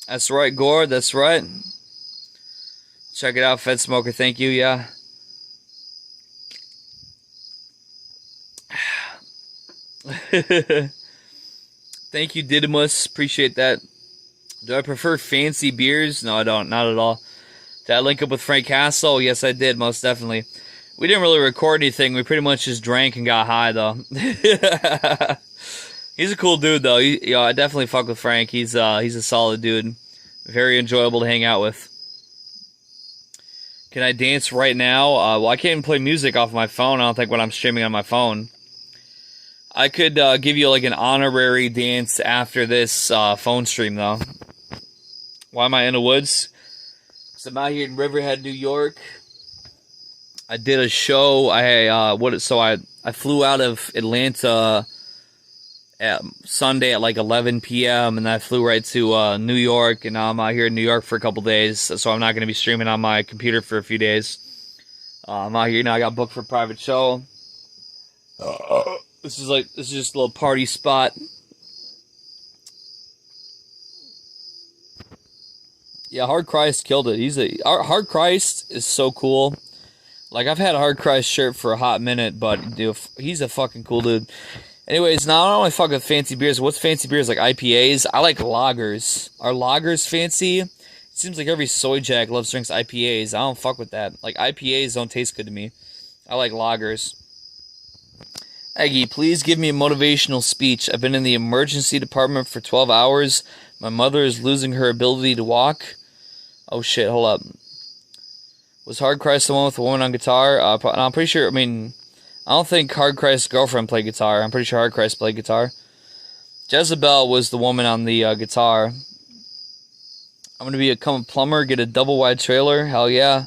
That's right, Gore. That's right. Check it out, Fed Smoker. Thank you. Yeah. Thank you, Didymus. Appreciate that. Do I prefer fancy beers? No, I don't. Not at all. Did I link up with Frank Castle? Yes, I did. Most definitely. We didn't really record anything. We pretty much just drank and got high, though. He's a cool dude, though. I definitely fuck with Frank. He's a solid dude. Very enjoyable to hang out with. Can I dance right now? Well, I can't even play music off my phone. I don't think when I'm streaming on my phone. I could give you like an honorary dance after this phone stream, though. Why am I in the woods? Because I'm out here in Riverhead, New York. I did a show. I flew out of Atlanta at Sunday at like 11 p.m. and I flew right to New York, and now I'm out here in New York for a couple days. So I'm not going to be streaming on my computer for a few days. I'm out here now. I got booked for a private show. This is just a little party spot. Yeah, Hard Christ killed it. Hard Christ is so cool. Like, I've had a Hard Christ shirt for a hot minute, but dude, he's a fucking cool dude. Anyways, now I don't really fuck with fancy beers. What's fancy beers? Like IPAs? I like lagers. Are lagers fancy? It seems like every soy jack loves drinks IPAs. I don't fuck with that. Like, IPAs don't taste good to me. I like lagers. Aggie, please give me a motivational speech. I've been in the emergency department for 12 hours. My mother is losing her ability to walk. Oh shit, hold up. Was Hard Christ the one with the woman on guitar? I'm pretty sure, I don't think Hard Christ's girlfriend played guitar. I'm pretty sure Hard Christ played guitar. Jezebel was the woman on the guitar. I'm going to become a plumber, get a double wide trailer. Hell yeah.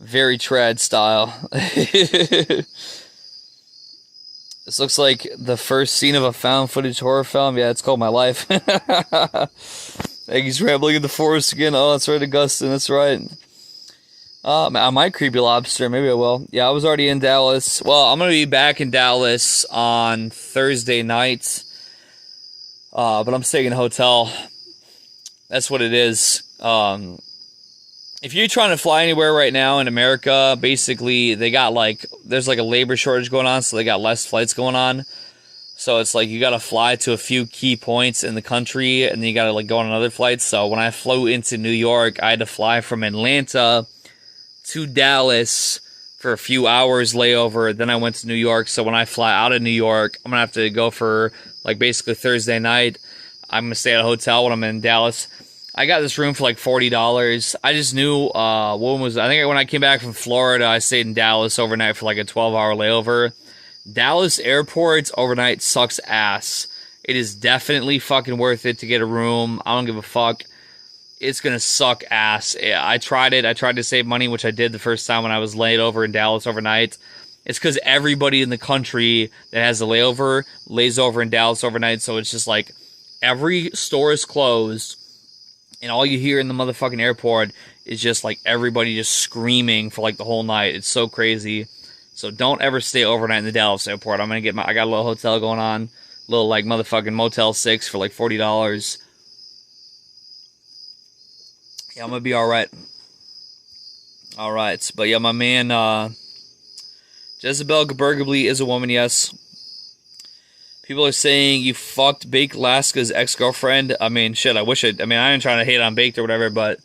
Very trad style. This looks like the first scene of a found footage horror film. Yeah, it's called My Life. Aggie's rambling in the forest again. Oh, that's right, Augustine. That's right. I might Creepy Lobster. Maybe I will. Yeah, I was already in Dallas. Well, I'm going to be back in Dallas on Thursday night. But I'm staying in a hotel. That's what it is. If you're trying to fly anywhere right now in America, basically they got there's a labor shortage going on, so they got less flights going on. So it's like you got to fly to a few key points in the country, and then you got to go on another flight. So when I flew into New York, I had to fly from Atlanta to Dallas for a few hours layover. Then I went to New York. So when I fly out of New York, I'm gonna have to go for basically Thursday night. I'm gonna stay at a hotel when I'm in Dallas. I got this room for $40. I just knew I think when I came back from Florida, I stayed in Dallas overnight for a 12-hour layover. Dallas airport overnight sucks ass. It is definitely fucking worth it to get a room. I don't give a fuck. It's gonna suck ass. I tried it. I tried to save money, which I did the first time when I was laid over in Dallas overnight. It's because everybody in the country that has a layover lays over in Dallas overnight, so it's just every store is closed. And all you hear in the motherfucking airport is just everybody just screaming for the whole night. It's so crazy. So don't ever stay overnight in the Dallas airport. I got a little hotel going on, little motherfucking Motel 6 for $40. Yeah, I'm gonna be all right. All right, but yeah, my man Jezebel Gebergably is a woman. Yes. People are saying you fucked Baked Alaska's ex-girlfriend. Shit, I wish it. I ain't trying to hate on Baked or whatever, but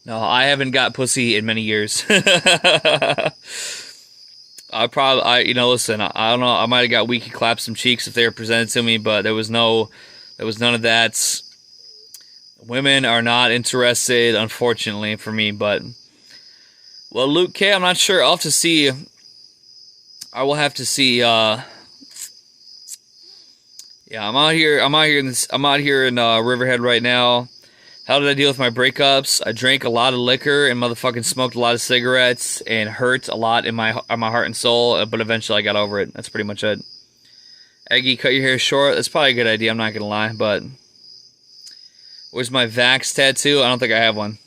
no, I haven't got pussy in many years. Listen, I don't know. I might have got Weaky Clap some cheeks if they were presented to me, but there was none of that. Women are not interested, unfortunately, for me, but well, Luke K, I'm not sure. I'll have to see. I will have to see, yeah, I'm out here in Riverhead right now. How did I deal with my breakups? I drank a lot of liquor and motherfucking smoked a lot of cigarettes and hurt a lot in my heart and soul, but eventually I got over it. That's pretty much it. Aggie, cut your hair short. That's probably a good idea, I'm not gonna lie, but Where's my Vax tattoo? I don't think I have one.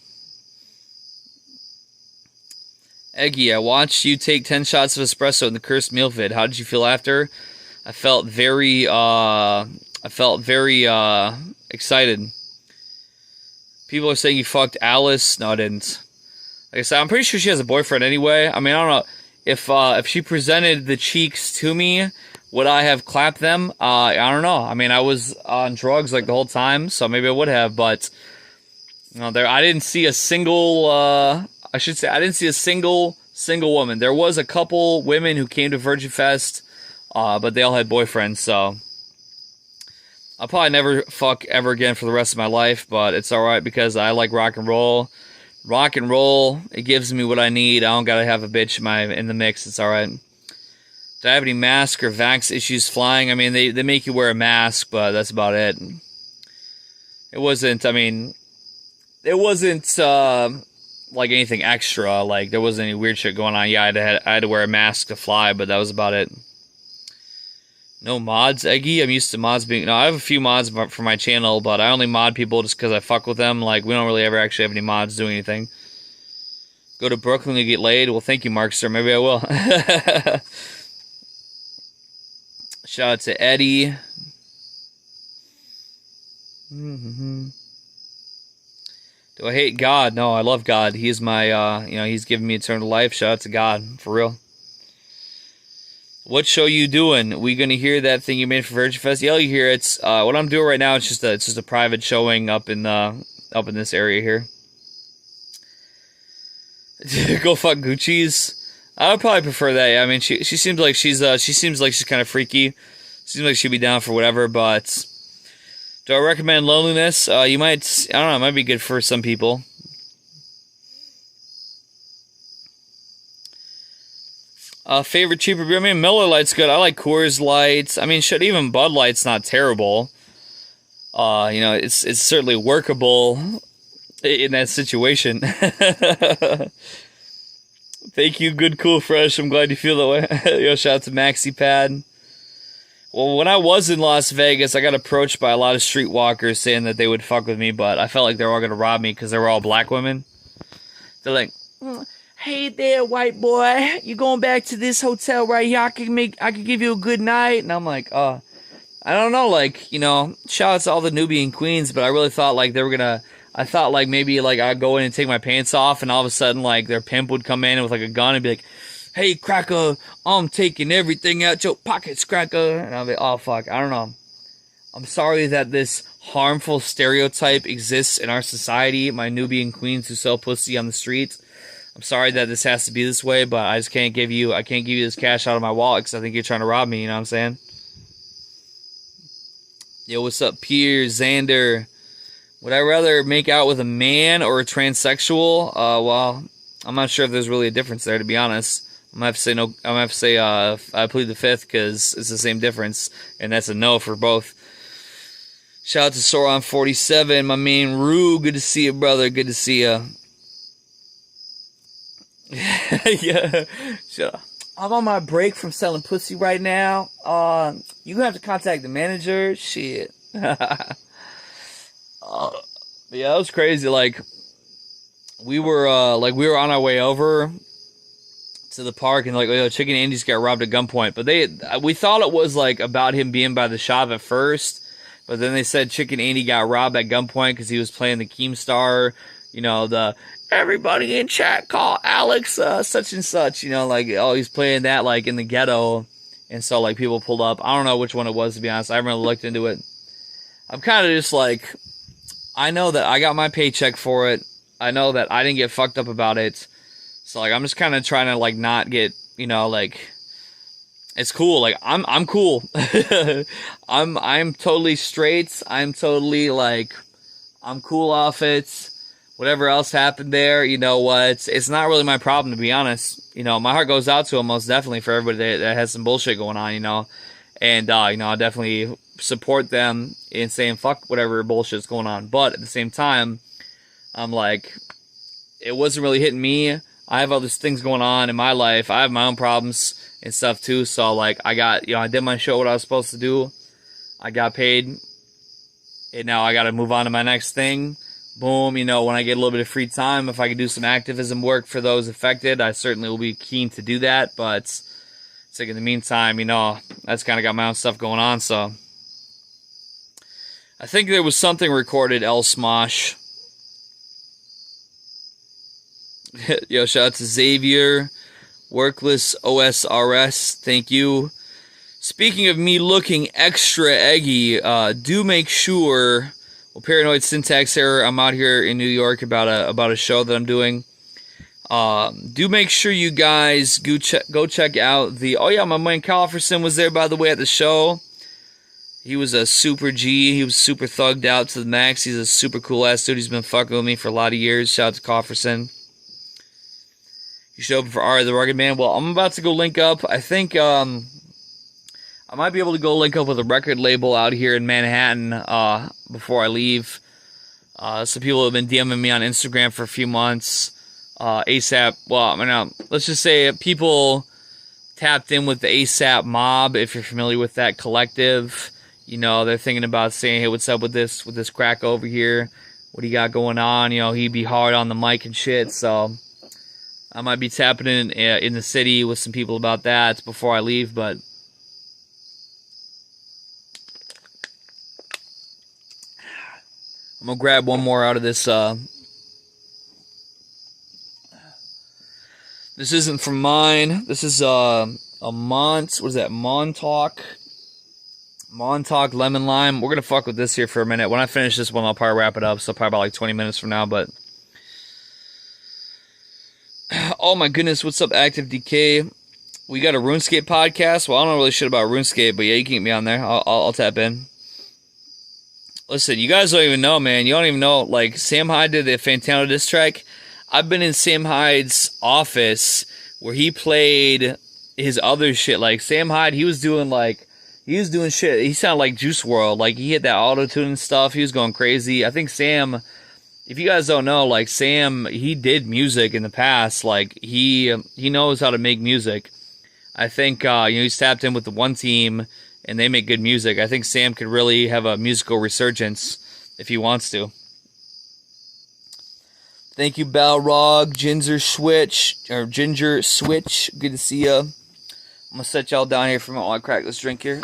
Eggy, I watched you take 10 shots of espresso in the cursed meal vid. How did you feel after? I felt very excited. People are saying you fucked Alice. No, I didn't. Like I said, I'm pretty sure she has a boyfriend anyway. I mean, I don't know. If she presented the cheeks to me, would I have clapped them? I don't know. I mean, I was on drugs like the whole time, so maybe I would have, but you know, I didn't see a single I didn't see a single woman. There was a couple women who came to Virgin Fest, but they all had boyfriends, so I'll probably never fuck ever again for the rest of my life, but it's alright because I like rock and roll. Rock and roll, it gives me what I need. I don't gotta have a bitch in the mix. It's alright. Do I have any mask or vax issues flying? I mean, they make you wear a mask, but that's about it. It wasn't like anything extra. Like, there wasn't any weird shit going on. Yeah, I had to wear a mask to fly, but that was about it. No mods, Eggy? I'm used to mods being... No, I have a few mods for my channel, but I only mod people just because I fuck with them. Like, we don't really ever actually have any mods doing anything. Go to Brooklyn to get laid? Well, thank you, Markster. Maybe I will. Shout out to Eddie. Do I hate God? No, I love God. He's my, he's given me eternal life. Shout out to God, for real. What show you doing? We gonna hear that thing you made for Virgin Fest? Yeah, you hear it's what I'm doing right now. It's just a private showing up in this area here. Go fuck Gucci's. I would probably prefer that. Yeah, I mean, she seems like she's kind of freaky. Seems like she'd be down for whatever. But do I recommend Loneliness? You might. I don't know. It might be good for some people. Favorite cheaper beer? I mean, Miller Lite's good. I like Coors Light. I mean, shit, even Bud Light's not terrible. It's certainly workable in that situation. Thank you, Good Cool Fresh. I'm glad you feel that way. Yo, shout out to Maxi Pad. Well, when I was in Las Vegas, I got approached by a lot of streetwalkers saying that they would fuck with me, but I felt like they were all going to rob me because they were all black women. They're like, hey there, white boy. You going back to this hotel right here? I could give you a good night. And I'm like, I don't know, like, shout out to all the Nubian queens, but I really thought like they were gonna, I thought like maybe like I'd go in and take my pants off and all of a sudden like their pimp would come in with like a gun and be like, hey, cracker, I'm taking everything out your pockets, cracker. And I'll be, oh fuck, I don't know. I'm sorry that this harmful stereotype exists in our society, my Nubian queens who sell pussy on the street. I'm sorry that this has to be this way, but I just can't give you this cash out of my wallet because I think you're trying to rob me, you know what I'm saying? Yo, what's up, Pierre, Xander? Would I rather make out with a man or a transsexual? Well, I'm not sure if there's really a difference there, to be honest. I'm gonna have to say no. I'm gonna have to say I plead the fifth because it's the same difference, and that's a no for both. Shout out to Sauron47, my man Rue. Good to see you, brother. Good to see you. Yeah, sure. I'm on my break from selling pussy right now. You gonna have to contact the manager. Shit. Yeah, that was crazy. Like, we were on our way over to the park, and like, Chicken Andy's got robbed at gunpoint. But we thought it was like about him being by the shop at first, but then they said Chicken Andy got robbed at gunpoint because he was playing the Keemstar. The everybody in chat call Alex such and such, he's playing that like in the ghetto, and so like people pulled up. I don't know which one it was, to be honest. I haven't really looked into it. I'm kind of just like, I know that I got my paycheck for it. I know that I didn't get fucked up about it, so like I'm just kind of trying to like not get, it's cool. Like I'm cool. I'm totally straight. I'm totally like, I'm cool off it. Whatever else happened there, it's not really my problem, to be honest. My heart goes out to him most definitely for everybody that has some bullshit going on, and I definitely support them in saying fuck whatever bullshit's going on. But at the same time, I'm like, it wasn't really hitting me. I have other things going on in my life. I have my own problems and stuff too. So like, I got, I did my show, what I was supposed to do. I got paid. And now I got to move on to my next thing. Boom, you know, when I get a little bit of free time, if I can do some activism work for those affected, I certainly will be keen to do that. But it's like in the meantime, you know, that's kind of got my own stuff going on. So I think there was something recorded, El Smosh. Yo, shout out to Xavier, Workless OSRS. Thank you. Speaking of me looking extra eggy, do make sure. Well, Paranoid Syntax Error. I'm out here in New York about a show that I'm doing. Do make sure you guys go check out the. Oh yeah, my man Calferson was there, by the way, at the show. He was a super G. He was super thugged out to the max. He's a super cool ass dude. He's been fucking with me for a lot of years. Shout out to Calferson. You should open for Ari the Rugged Man. Well, I'm about to go link up. I think I might be able to go link up with a record label out here in Manhattan before I leave. Some people have been DMing me on Instagram for a few months. ASAP, well, I mean, let's just say people tapped in with the ASAP Mob, if you're familiar with that collective. You know, they're thinking about saying, hey, what's up with this crack over here? What do you got going on? You know, he'd be hard on the mic and shit, so I might be tapping in the city with some people about that before I leave, but I'm gonna grab one more out of this. This isn't from mine. This is a what is that? Montauk Lemon Lime. We're gonna fuck with this here for a minute. When I finish this one, I'll probably wrap it up. So probably about like 20 minutes from now, but. Oh my goodness, what's up, Active DK? We got a RuneScape podcast. Well, I don't know really shit about RuneScape, but yeah, you can get me on there. I'll tap in. Listen, you guys don't even know, man. You don't even know. Like, Sam Hyde did the Fantano diss track. I've been in Sam Hyde's office where he played his other shit. Like, Sam Hyde, he was doing shit. He sounded like Juice WRLD. Like, he had that auto-tune and stuff. He was going crazy. I think Sam, if you guys don't know, like, Sam, he did music in the past. Like, he knows how to make music. I think, he's tapped in with the One Team, and they make good music. I think Sam could really have a musical resurgence if he wants to. Thank you, Balrog, Ginger Switch. Good to see ya. I'm gonna set y'all down here for a minute while I crack this drink here.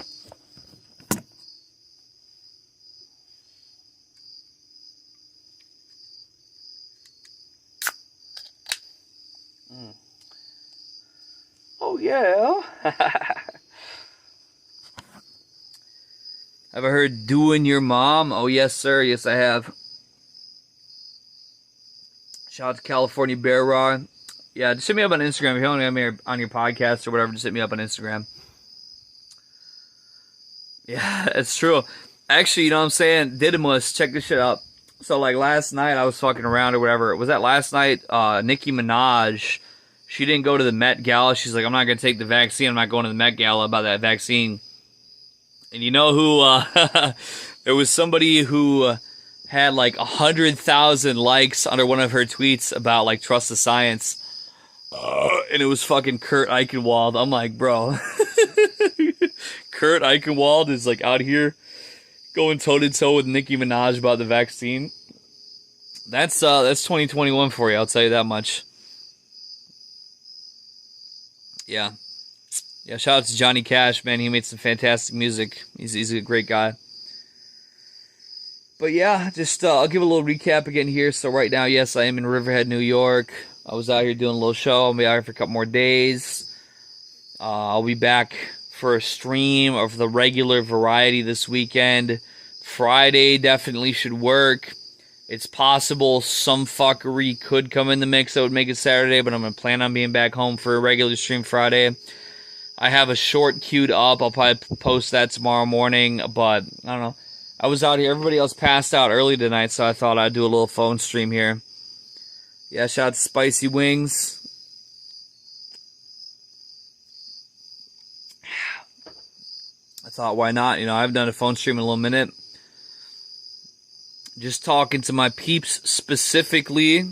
Oh, yeah. Have I heard Doing Your Mom? Oh, yes, sir. Yes, I have. Shout out to California Bear Raw. Yeah, just hit me up on Instagram. If you don't have me on your podcast or whatever, just hit me up on Instagram. Yeah, it's true. Actually, you know what I'm saying? Didymus, check this shit out. So, like, last night, I was fucking around or whatever. Was that last night? Nicki Minaj, she didn't go to the Met Gala. She's like, I'm not going to take the vaccine. I'm not going to the Met Gala about that vaccine. And you know who, there was somebody who had like 100,000 likes under one of her tweets about like trust the science. And it was fucking Kurt Eichenwald. I'm like, bro, Kurt Eichenwald is like out here going toe to toe with Nicki Minaj about the vaccine. That's 2021 for you. I'll tell you that much. Yeah. Yeah, shout out to Johnny Cash, man. He made some fantastic music. He's a great guy. But yeah, just I'll give a little recap again here. So right now, yes, I am in Riverhead, New York. I was out here doing a little show. I'll be out here for a couple more days. I'll be back for a stream of the regular variety this weekend. Friday definitely should work. It's possible some fuckery could come in the mix that would make it Saturday, but I'm going to plan on being back home for a regular stream Friday. I have a short queued up. I'll probably post that tomorrow morning, but I don't know. I was out here. Everybody else passed out early tonight, so I thought I'd do a little phone stream here. Yeah, shout out to Spicy Wings. I thought, why not? You know, I haven't done a phone stream in a little minute. Just talking to my peeps specifically.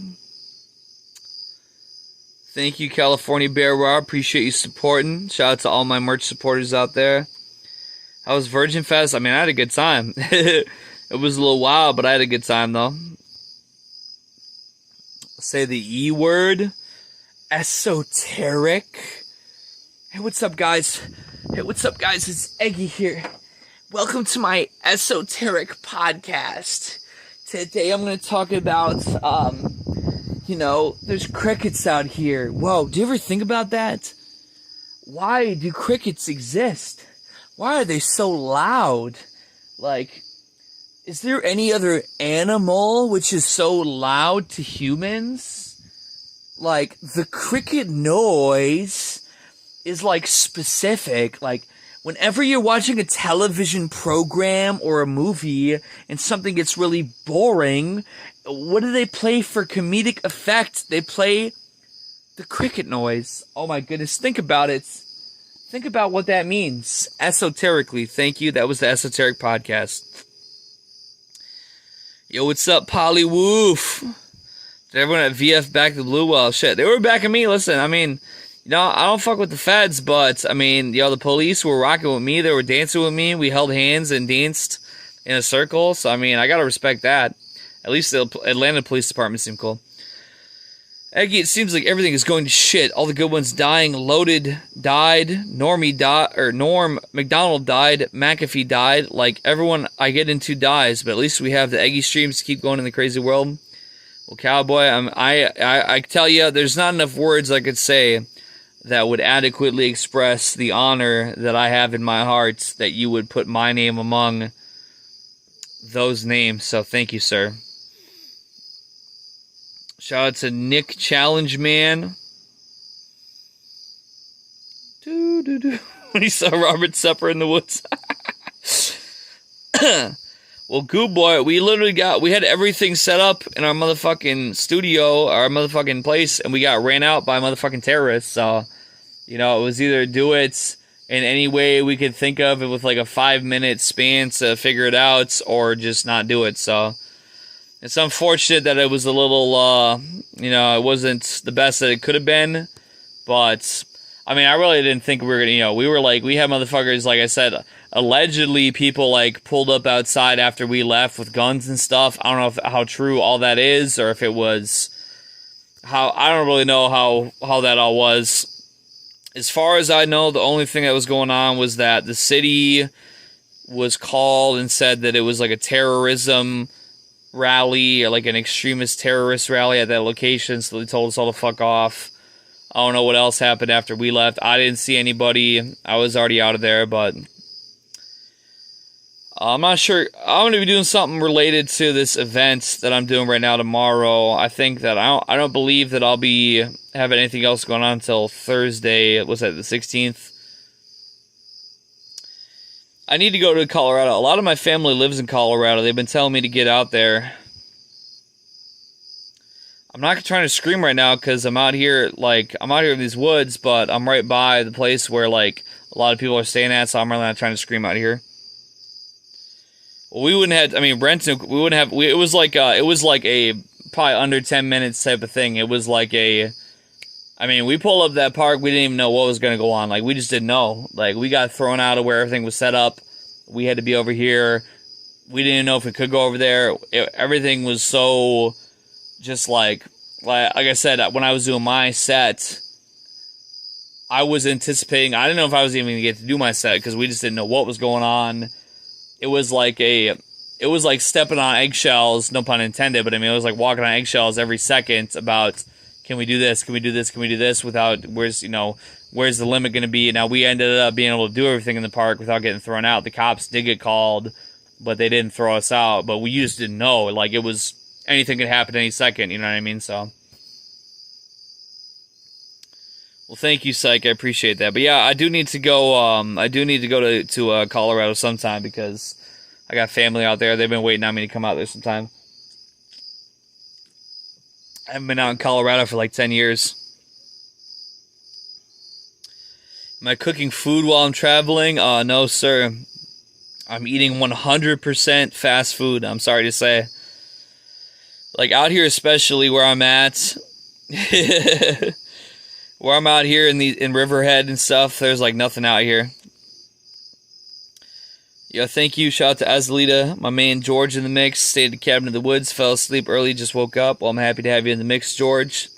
Thank you, California Bear Raw. Appreciate you supporting. Shout out to all my merch supporters out there. How was Virgin Fest? I mean, I had a good time. It was a little wild, but I had a good time, though. Say the E word. Esoteric. Hey, what's up, guys? It's Eggy here. Welcome to my esoteric podcast. Today I'm going to talk about, there's crickets out here. Whoa, do you ever think about that? Why do crickets exist? Why are they so loud? Like, is there any other animal which is so loud to humans? Like, the cricket noise is, like, specific. Like, whenever you're watching a television program or a movie and something gets really boring, what do they play for comedic effect? They play the cricket noise. Oh my goodness, think about it. Think about what that means. Esoterically, thank you. That was the Esoteric Podcast. Yo, what's up, Polly Woof? Did everyone at VF back the blue? Well, shit, they were backing me. Listen, I mean, I don't fuck with the feds, but, I mean, the police were rocking with me. They were dancing with me. We held hands and danced in a circle. So, I mean, I gotta respect that. At least the Atlanta Police Department seemed cool. Eggy, it seems like everything is going to shit. All the good ones dying. Loaded died. Norm McDonald died. McAfee died. Like, everyone I get into dies, but at least we have the Eggy streams to keep going in the crazy world. Well, Cowboy, I tell you, there's not enough words I could say that would adequately express the honor that I have in my heart that you would put my name among those names. So thank you, sir. Shout out to Nick Challenge Man. When he saw Robert Supper in the woods. Well, Goo Boy, we had everything set up in our motherfucking studio, our motherfucking place, and we got ran out by motherfucking terrorists, so, it was either do it in any way we could think of it with like a 5-minute span to figure it out, or just not do it, so. It's unfortunate that it was a little, it wasn't the best that it could have been, but, I mean, I really didn't think we were gonna, we had motherfuckers, like I said, allegedly people, like, pulled up outside after we left with guns and stuff. I don't know how true all that is, or if it was, I don't really know how that all was. As far as I know, the only thing that was going on was that the city was called and said that it was like a terrorism rally, or like an extremist terrorist rally at that location, so they told us all to fuck off. I don't know what else happened after we left. I didn't see anybody. I was already out of there, but I'm not sure. I'm going to be doing something related to this event that I'm doing right now tomorrow. I think that I don't believe that I'll be having anything else going on until Thursday. Was that the 16th? I need to go to Colorado. A lot of my family lives in Colorado. They've been telling me to get out there. I'm not trying to scream right now because I'm out here in these woods, but I'm right by the place where, like, a lot of people are staying at, so I'm really not trying to scream out here. Well, we wouldn't have, I mean, Brenton, we wouldn't have, it was like a probably under 10 minutes type of thing. It was like we pulled up that park, we didn't even know what was going to go on. Like, we just didn't know. Like, we got thrown out of where everything was set up. We had to be over here. We didn't know if we could go over there. Everything was so just like I said, when I was doing my set, I was anticipating, I didn't know if I was even going to get to do my set because we just didn't know what was going on. It was like stepping on eggshells, no pun intended, but I mean, it was like walking on eggshells every second about, can we do this? Can we do this? Can we do this without, where's the limit going to be? Now, we ended up being able to do everything in the park without getting thrown out. The cops did get called, but they didn't throw us out. But we just didn't know. Like, it was, anything could happen any second, you know what I mean? So, well, thank you, Psych. I appreciate that. But yeah, I do need to go, to Colorado sometime because I got family out there. They've been waiting on me to come out there sometime. I haven't been out in Colorado for like 10 years. Am I cooking food while I'm traveling? No, sir. I'm eating 100% fast food, I'm sorry to say. Like, out here, especially where I'm at, where I'm out here in Riverhead and stuff, there's like nothing out here. Yeah, thank you. Shout out to Azalita, my man George in the mix. Stayed at the cabin in the woods, fell asleep early, just woke up. Well, I'm happy to have you in the mix, George.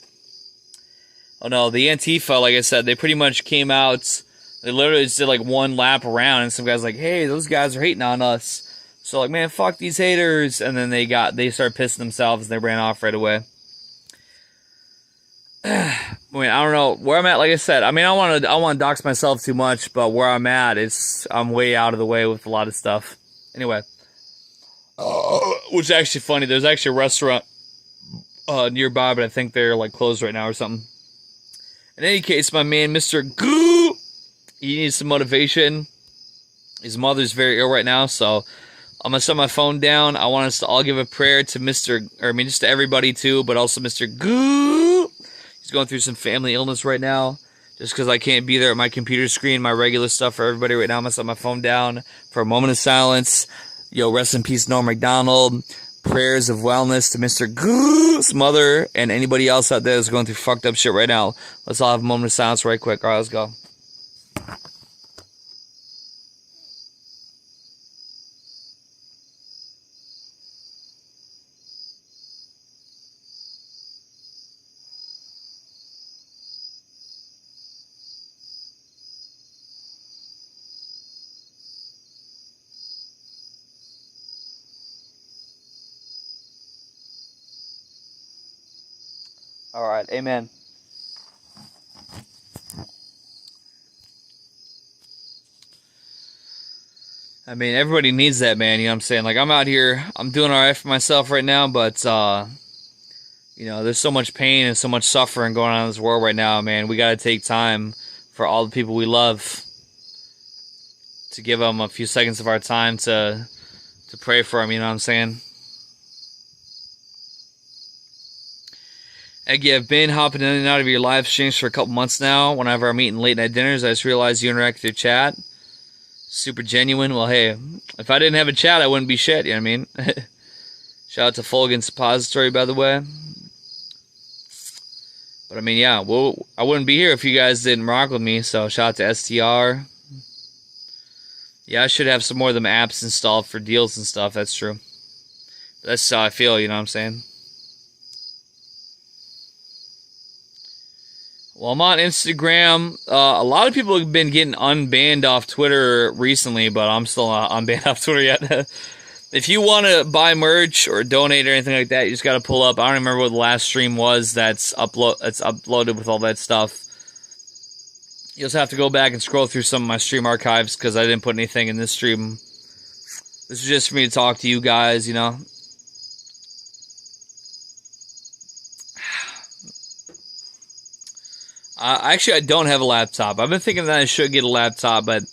Oh no, the Antifa, like I said, they pretty much came out. They literally just did like one lap around, and some guys like, hey, those guys are hating on us. So like, man, fuck these haters. And then they started pissing themselves, and they ran off right away. I mean, I don't know where I'm at. Like I said, I mean, I want to dox myself too much, but where I'm at, I'm way out of the way with a lot of stuff. Anyway, which is actually funny. There's actually a restaurant nearby, but I think they're like closed right now or something. In any case, my man, Mr. Goo, he needs some motivation. His mother's very ill right now, so I'm gonna set my phone down. I want us to all give a prayer to just to everybody too, but also Mr. Goo. He's going through some family illness right now. Just because I can't be there at my computer screen, my regular stuff for everybody right now, I'm gonna set my phone down for a moment of silence. Yo, rest in peace, Norm Macdonald. Prayers of wellness to Mr. Goo's mother and anybody else out there that's going through fucked up shit right now. Let's all have a moment of silence right quick. All right, let's go. All right, amen. I mean, everybody needs that, man. You know what I'm saying? Like, I'm out here, I'm doing all right for myself right now, but, you know, there's so much pain and so much suffering going on in this world right now, man. We got to take time for all the people we love to give them a few seconds of our time to pray for them, you know what I'm saying? Eggy, I've been hopping in and out of your live streams for a couple months now. Whenever I'm eating late night dinners, I just realized you interact with your chat. Super genuine. Well, hey, if I didn't have a chat, I wouldn't be shit, you know what I mean? Shout out to Fulgan Suppository, by the way. But I mean, yeah, well, I wouldn't be here if you guys didn't rock with me, so shout out to STR. Yeah, I should have some more of them apps installed for deals and stuff, that's true. But that's how I feel, you know what I'm saying? Well, I'm on Instagram. A lot of people have been getting unbanned off Twitter recently, but I'm still not unbanned off Twitter yet. If you want to buy merch or donate or anything like that, you just got to pull up. I don't remember what the last stream was that's uploaded with all that stuff. You'll just have to go back and scroll through some of my stream archives because I didn't put anything in this stream. This is just for me to talk to you guys, you know. Actually, I don't have a laptop. I've been thinking that I should get a laptop, but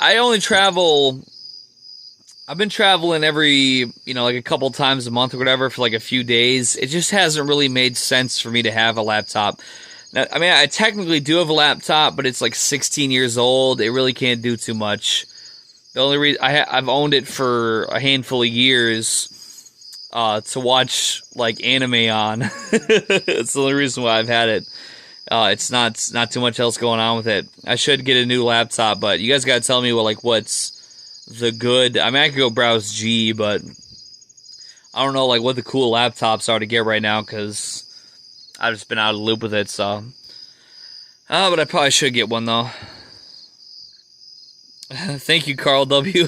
I only travel. I've been traveling every, like a couple times a month or whatever for like a few days. It just hasn't really made sense for me to have a laptop. Now, I mean, I technically do have a laptop, but it's like 16 years old. It really can't do too much. The only reason I've owned it for a handful of years to watch like anime on. It's the only reason why I've had it. It's not too much else going on with it. I should get a new laptop, but you guys gotta tell me what's the good. I mean, I could go browse G, but I don't know what the cool laptops are to get right now because I've just been out of the loop with it. So, but I probably should get one though. Thank you, Carl W.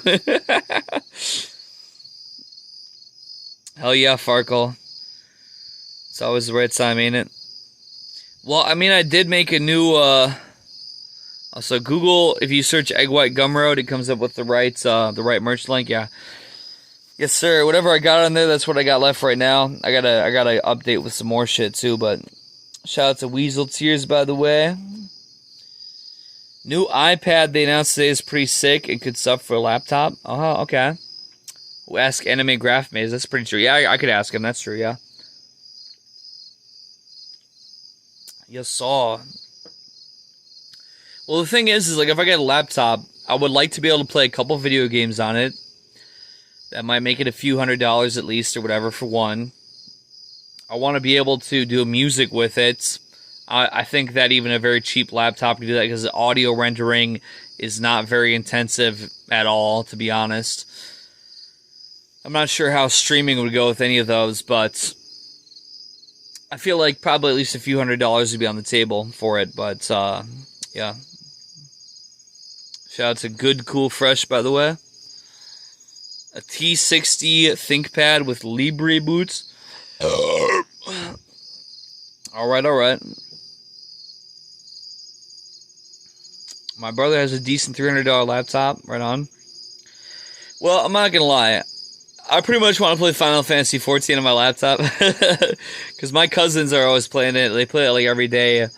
Hell yeah, Farkle. It's always the right time, ain't it? Well, I mean, I did make a new, so Google, if you search Egg White Gumroad, it comes up with the right merch link, yeah. Yes, sir, whatever I got on there, that's what I got left right now. I gotta update with some more shit, too, but shout out to Weasel Tears, by the way. New iPad they announced today is pretty sick and could sub for a laptop. Oh, okay. We'll ask Anime Graph Maze, that's pretty true. Yeah, I could ask him, that's true, yeah. Yes, saw. Well, the thing is if I get a laptop, I would like to be able to play a couple video games on it. That might make it a few $100s at least, or whatever, for one. I want to be able to do music with it. I think that even a very cheap laptop can do that because the audio rendering is not very intensive. at all, to be honest. I'm not sure how streaming would go with any of those, but I feel like probably at least a few $100s would be on the table for it. But yeah. Shout out to Good Cool Fresh, by the way. A T60 ThinkPad with Libre boots. Alright, alright. My brother has a decent $300 laptop. Right on. Well, I'm not gonna lie. I pretty much want to play Final Fantasy 14 on my laptop. Because my cousins are always playing it. They play it like every day.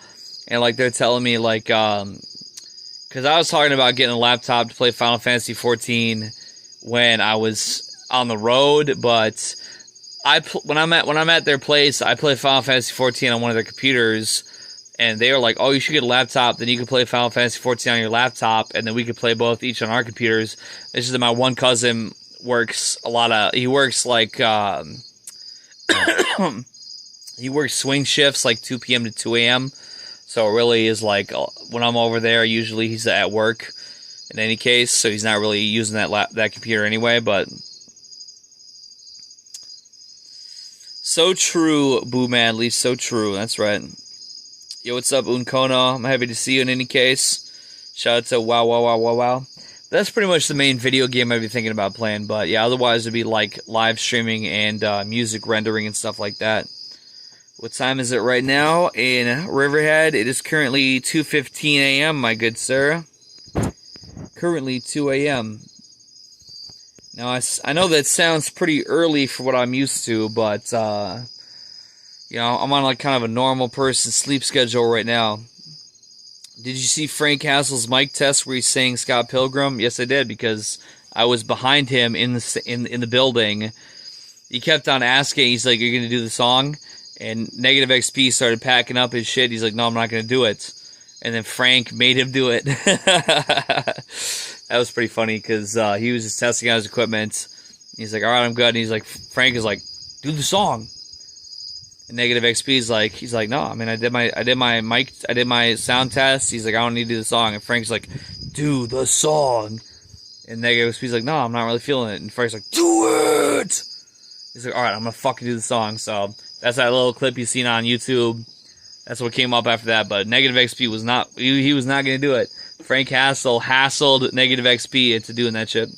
And like they're telling me like... Because I was talking about getting a laptop to play Final Fantasy 14 when I was on the road, but when I'm at their place, I play Final Fantasy 14 on one of their computers, and they were like, "Oh, you should get a laptop. Then you can play Final Fantasy 14 on your laptop, and then we could play both each on our computers." It's just that my one cousin works a lot of. He works like he works swing shifts, like 2 p.m. to 2 a.m. So it really is like when I'm over there, usually he's at work. In any case, so he's not really using that computer anyway, but so true, Boo Madley, so true. That's right. Yo, what's up, Unkono? I'm happy to see you in any case. Shout out to wow. That's pretty much the main video game I'd be thinking about playing, but yeah, otherwise it'd be like live streaming and music rendering and stuff like that. What time is it right now in Riverhead? It is currently 2:15 a.m., my good sir. Currently 2 a.m. Now, I know that sounds pretty early for what I'm used to, but, you know, I'm on like kind of a normal person sleep schedule right now. Did you see Frank Castle's mic test where he's saying Scott Pilgrim? Yes, I did, because I was behind him in the building. He kept on asking, he's like, "You're going to do the song?" And Negative XP started packing up his shit. He's like, "No, I'm not going to do it." And then Frank made him do it. That was pretty funny because he was just testing out his equipment. He's like, "All right, I'm good." And he's like, Frank is like, "Do the song." And Negative XP is like, he's like, "No, I mean, I did my sound test." He's like, "I don't need to do the song." And Frank's like, "Do the song." And Negative XP's like, "No, I'm not really feeling it." And Frank's like, "Do it." He's like, "All right, I'm gonna fucking do the song." So that's that little clip you've seen on YouTube. That's what came up after that, but Negative XP was not, he was not going to do it. Frank Castle hassled Negative XP into doing that shit.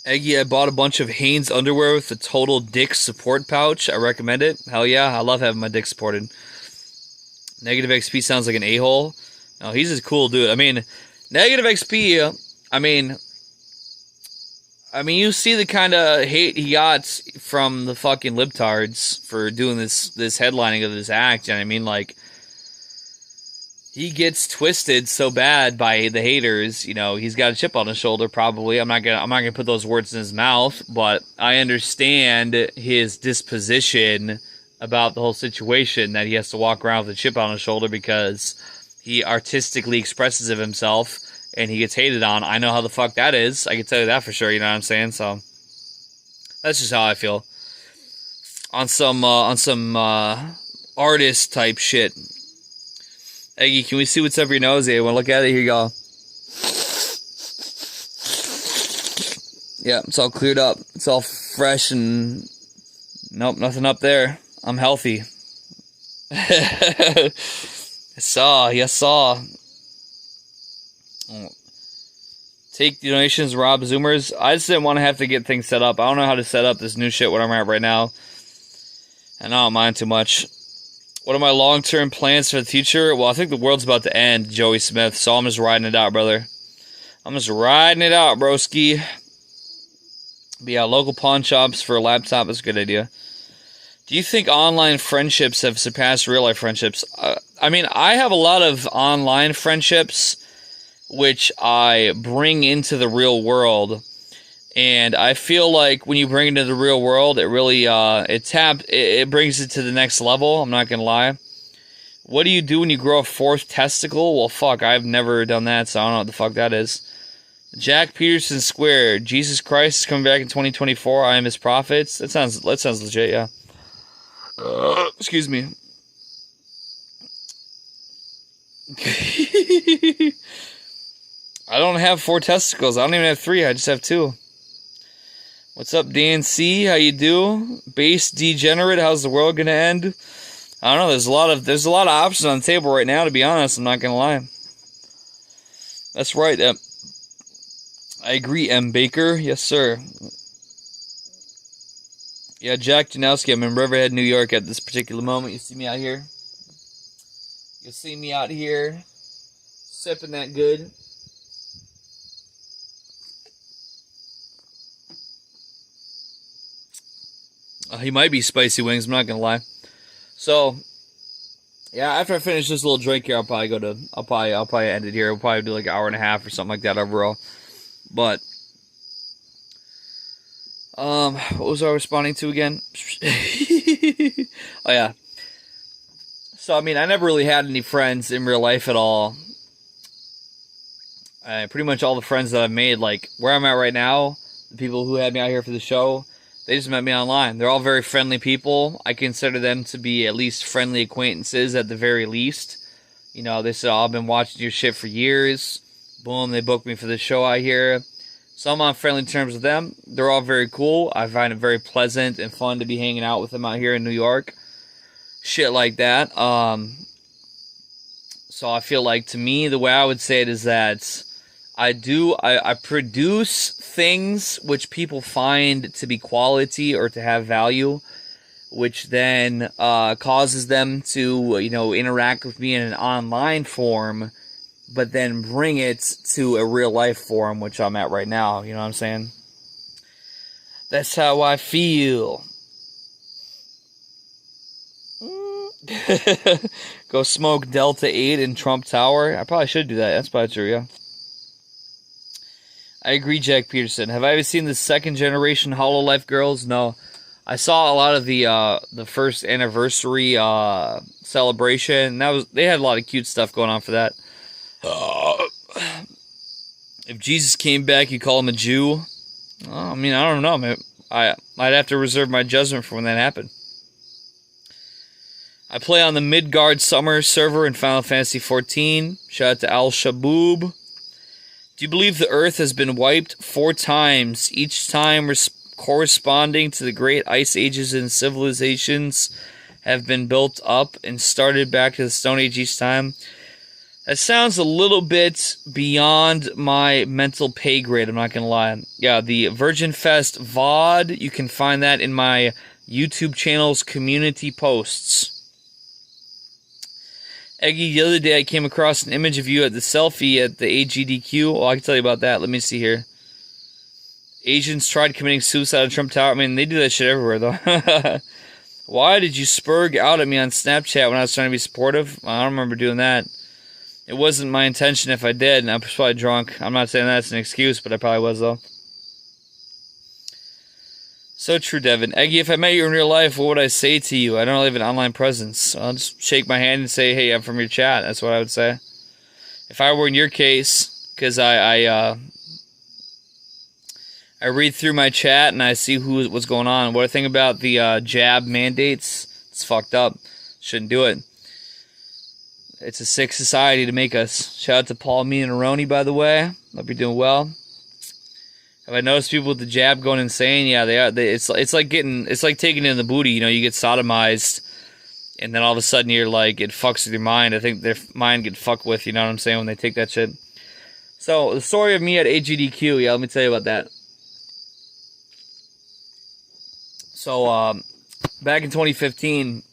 Eggy, I bought a bunch of Hanes underwear with the total dick support pouch. I recommend it. Hell yeah, I love having my dick supported. Negative XP sounds like an a-hole. No, he's a cool dude. I mean, Negative XP, I mean, you see the kind of hate he got from the fucking libtards for doing this headlining of this act. And I mean, like, he gets twisted so bad by the haters. You know, he's got a chip on his shoulder. Probably, I'm not gonna put those words in his mouth, but I understand his disposition about the whole situation, that he has to walk around with a chip on his shoulder because he artistically expresses of himself. And he gets hated on. I know how the fuck that is. I can tell you that for sure. You know what I'm saying? So that's just how I feel. On some artist type shit. Eggy, can we see what's up your nose? Hey, want to look at it? Here you go. Yeah, it's all cleared up. It's all fresh and nope, nothing up there. I'm healthy. Yes, saw. Take donations, Rob Zoomers. I just didn't want to have to get things set up. I don't know how to set up this new shit where I'm at right now. And I don't mind too much. What are my long-term plans for the future? Well, I think the world's about to end, Joey Smith, so I'm just riding it out, brother. I'm just riding it out, broski. But yeah, local pawn shops for a laptop is a good idea. Do you think online friendships have surpassed real-life friendships? I mean, I have a lot of online friendships which I bring into the real world, and I feel like when you bring it into the real world, it really it brings it to the next level. I'm not gonna lie. What do you do when you grow a fourth testicle? Well, fuck, I've never done that, so I don't know what the fuck that is. Jack Peterson Square. Jesus Christ is coming back in 2024. I am his prophets. That sounds legit, yeah. Excuse me. I don't have 4 testicles. I don't even have 3. I just have 2. What's up, Dan C? How you do? Base degenerate. How's the world gonna end? I don't know. There's a lot of options on the table right now. To be honest, I'm not gonna lie. That's right. I agree, M. Baker. Yes, sir. Yeah, Jack Janowski. I'm in Riverhead, New York at this particular moment. You see me out here? You see me out here sipping that good. He might be spicy wings. I'm not gonna lie. So, yeah, after I finish this little drink here, I'll probably end it here. We'll probably do like an hour and a half or something like that overall. But, what was I responding to again? Oh yeah. So I mean, I never really had any friends in real life at all. Pretty much all the friends that I've made, like where I'm at right now, the people who had me out here for the show, they just met me online. They're all very friendly people. I consider them to be at least friendly acquaintances at the very least. You know, they said, oh, I've been watching your shit for years. Boom, they booked me for the show out here. So I'm on friendly terms with them. They're all very cool. I find it very pleasant and fun to be hanging out with them out here in New York. Shit like that. So I feel like, to me, the way I would say it is that I produce things which people find to be quality or to have value, which then causes them to, you know, interact with me in an online form, but then bring it to a real life form, which I'm at right now. You know what I'm saying? That's how I feel. Go smoke Delta 8 in Trump Tower. I probably should do that. That's probably true, yeah. I agree, Jack Peterson. Have I ever seen the second generation HoloLife girls? No. I saw a lot of the first anniversary celebration. They had a lot of cute stuff going on for that. If Jesus came back, you call him a Jew? I mean, I don't know, man. I'd have to reserve my judgment for when that happened. I play on the Midgard Summer server in Final Fantasy XIV. Shout out to Al Shaboub. Do you believe the Earth has been wiped 4 times, each time corresponding to the great ice ages and civilizations have been built up and started back to the Stone Age each time? That sounds a little bit beyond my mental pay grade, I'm not going to lie. Yeah, the Virgin Fest VOD, you can find that in my YouTube channel's community posts. Eggy, the other day I came across an image of you at the selfie at the AGDQ. Oh, I can tell you about that. Let me see here. Asians tried committing suicide on Trump Tower. I mean, they do that shit everywhere, though. Why did you spurg out at me on Snapchat when I was trying to be supportive? I don't remember doing that. It wasn't my intention if I did, and I was probably drunk. I'm not saying that's an excuse, but I probably was, though. So true, Devin. Eggy, if I met you in real life, what would I say to you? I don't really have an online presence. I'll just shake my hand and say, hey, I'm from your chat. That's what I would say. If I were in your case, because I read through my chat and I see what's going on. What I think about the jab mandates, it's fucked up. Shouldn't do it. It's a sick society to make us. Shout out to Paul, me, and Aroni, by the way. Hope you're doing well. Have I noticed people with the jab going insane? Yeah, they are. It's like taking it in the booty. You know, you get sodomized, and then all of a sudden you're like, it fucks with your mind. I think their mind get fucked with. You know what I'm saying, when they take that shit. So the story of me at AGDQ. Yeah, let me tell you about that. So back in 2015,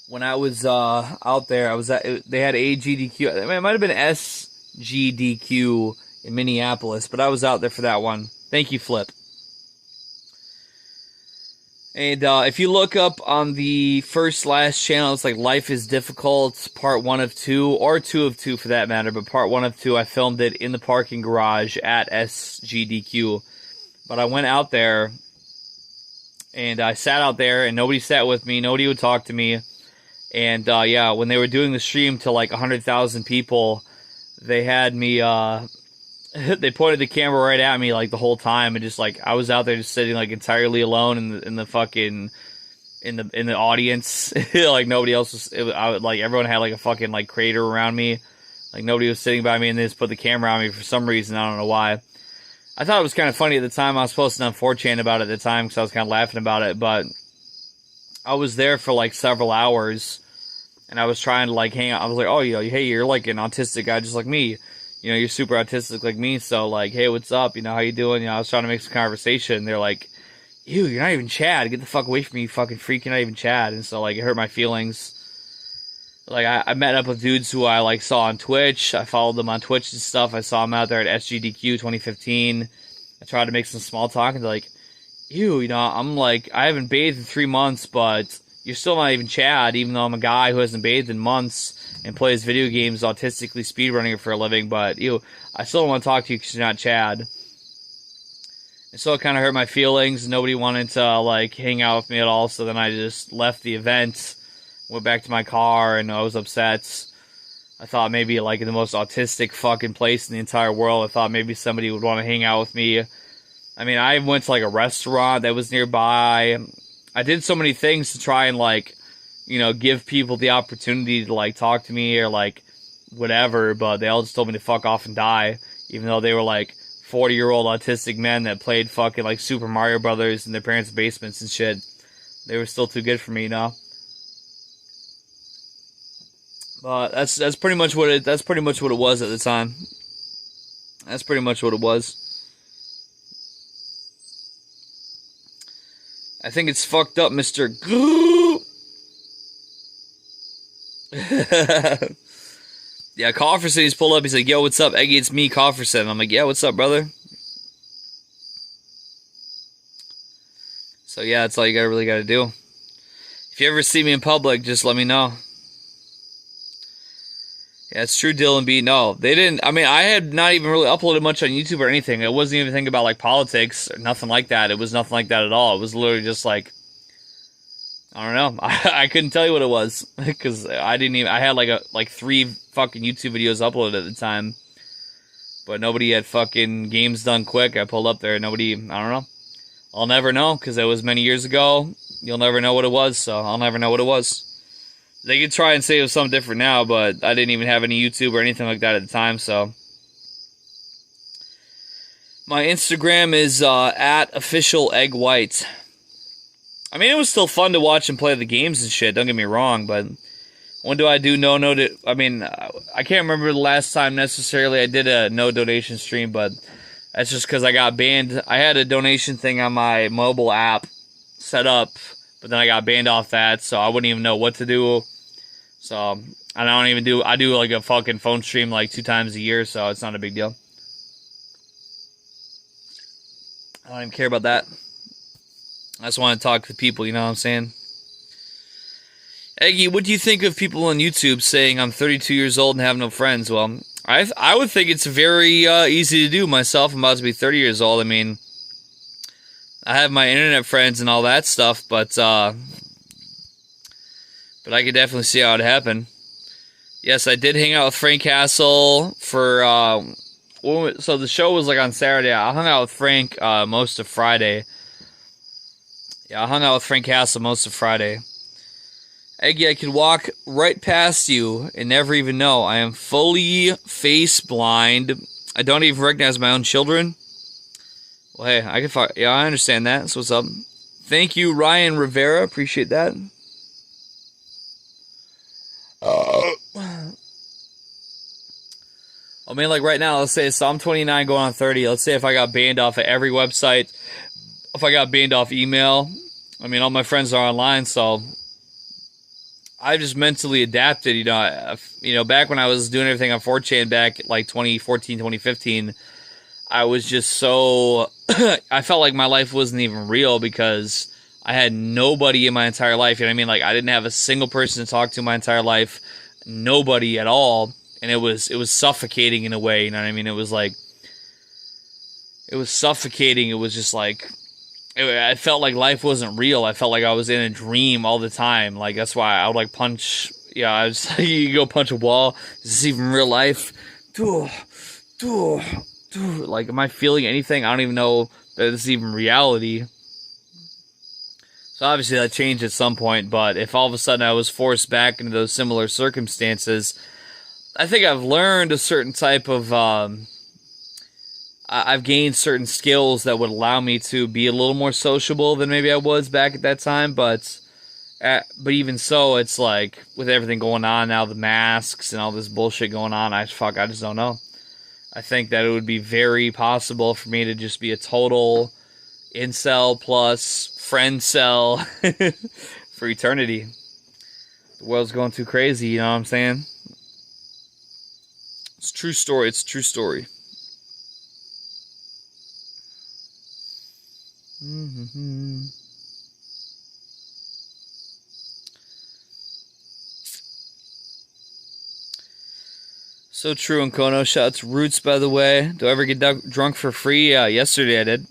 when I was out there, they had AGDQ. I mean, it might have been SGDQ in Minneapolis, but I was out there for that one. Thank you, Flip. And if you look up on the last channel, it's like Life is Difficult, part 1 of 2, or 2 of 2 for that matter, but part 1 of 2, I filmed it in the parking garage at SGDQ. But I went out there, and I sat out there, and nobody sat with me, nobody would talk to me. And yeah, when they were doing the stream to like 100,000 people, they had me, they pointed the camera right at me like the whole time, and just like I was out there just sitting like entirely alone in the fucking in the audience. Like nobody else was. Like everyone had like a fucking like crater around me. Like nobody was sitting by me, and they just put the camera on me for some reason. I don't know why. I thought it was kind of funny at the time. I was posting on 4chan about it at the time because I was kind of laughing about it. But I was there for like several hours, and I was trying to like hang out. I was like, oh, hey, you're like an autistic guy just like me. You're super autistic like me. So like, hey, what's up? How you doing? I was trying to make some conversation. They're like, ew, you're not even Chad. Get the fuck away from me, you fucking freak. You're not even Chad. And so like, it hurt my feelings. Like I met up with dudes who I like saw on Twitch. I followed them on Twitch and stuff. I saw them out there at SGDQ 2015. I tried to make some small talk, and they're like, ew, I'm like, I haven't bathed in 3 months, but you're still not even Chad, even though I'm a guy who hasn't bathed in months and plays video games autistically speedrunning for a living. But I still don't want to talk to you because you're not Chad. And so it kind of hurt my feelings. Nobody wanted to like hang out with me at all. So then I just left the event, went back to my car, and I was upset. I thought maybe like in the most autistic fucking place in the entire world, I thought maybe somebody would want to hang out with me. I mean, I went to like a restaurant that was nearby. I did so many things to try and like, give people the opportunity to like talk to me or like whatever, but they all just told me to fuck off and die, even though they were like 40-year-old autistic men that played fucking like Super Mario Brothers in their parents' basements and shit. They were still too good for me, But that's pretty much what it was at the time. That's pretty much what it was. I think it's fucked up, Mr. Goo. Yeah, Cofferson's pulled up. He's like, yo, what's up, Eggy? It's me, Cofferson. I'm like, yeah, what's up, brother? So, yeah, that's all you really got to do. If you ever see me in public, just let me know. Yeah, it's true, Dylan B. No, they didn't. I mean, I had not even really uploaded much on YouTube or anything. It wasn't even thinking about, like, politics or nothing like that. It was nothing like that at all. It was literally just, like, I don't know. I couldn't tell you what it was because I didn't even. I had, like 3 fucking YouTube videos uploaded at the time. But nobody had fucking games done quick. I pulled up there. Nobody, I don't know. I'll never know because it was many years ago. You'll never know what it was, so I'll never know what it was. They could try and say it was something different now, but I didn't even have any YouTube or anything like that at the time, so. My Instagram is at officialeggwhite. I mean, it was still fun to watch and play the games and shit, don't get me wrong, but when do I do I mean, I can't remember the last time necessarily I did a no donation stream, but that's just because I got banned. I had a donation thing on my mobile app set up, but then I got banned off that, so I wouldn't even know what to do. So, I do like a fucking phone stream like 2 times a year, so it's not a big deal. I don't even care about that. I just want to talk to people, you know what I'm saying? Eggy, what do you think of people on YouTube saying I'm 32 years old and have no friends? Well, I would think it's very easy to do myself. I'm about to be 30 years old. I mean, I have my internet friends and all that stuff, but I could definitely see how it happened. Yes, I did hang out with Frank Castle for, so the show was like on Saturday. I hung out with Frank most of Friday. Yeah, I hung out with Frank Castle most of Friday. Eggy, I could walk right past you and never even know. I am fully face blind. I don't even recognize my own children. Well, hey, I understand that. That's what's up. Thank you, Ryan Rivera. Appreciate that. I mean, like right now, let's say, so I'm 29 going on 30. Let's say if I got banned off of every website, if I got banned off email, I mean, all my friends are online, so I just mentally adapted, back when I was doing everything on 4chan back like 2014, 2015, I was just so, I felt like my life wasn't even real because I had nobody in my entire life, you know what I mean? Like I didn't have a single person to talk to my entire life, nobody at all, and it was suffocating in a way, you know what I mean? It was suffocating, it was just like, I felt like life wasn't real. I felt like I was in a dream all the time. Like, that's why I would, like, punch... Yeah, I was like, you go punch a wall. Is this even real life? Like, am I feeling anything? I don't even know that this is even reality. So So obviously that changed at some point, but if all of a sudden I was forced back into those similar circumstances, I think I've learned a certain type of, I've gained certain skills that would allow me to be a little more sociable than maybe I was back at that time, but even so, it's like, with everything going on now, the masks and all this bullshit going on, I just don't know. I think that it would be very possible for me to just be a total incel plus friend cell for eternity. The world's going too crazy, you know what I'm saying? It's a true story. It's a true story. Mm-hmm. So true, Nkono. Shout out to Roots, by the way. Do I ever get drunk for free? Yeah, yesterday I did.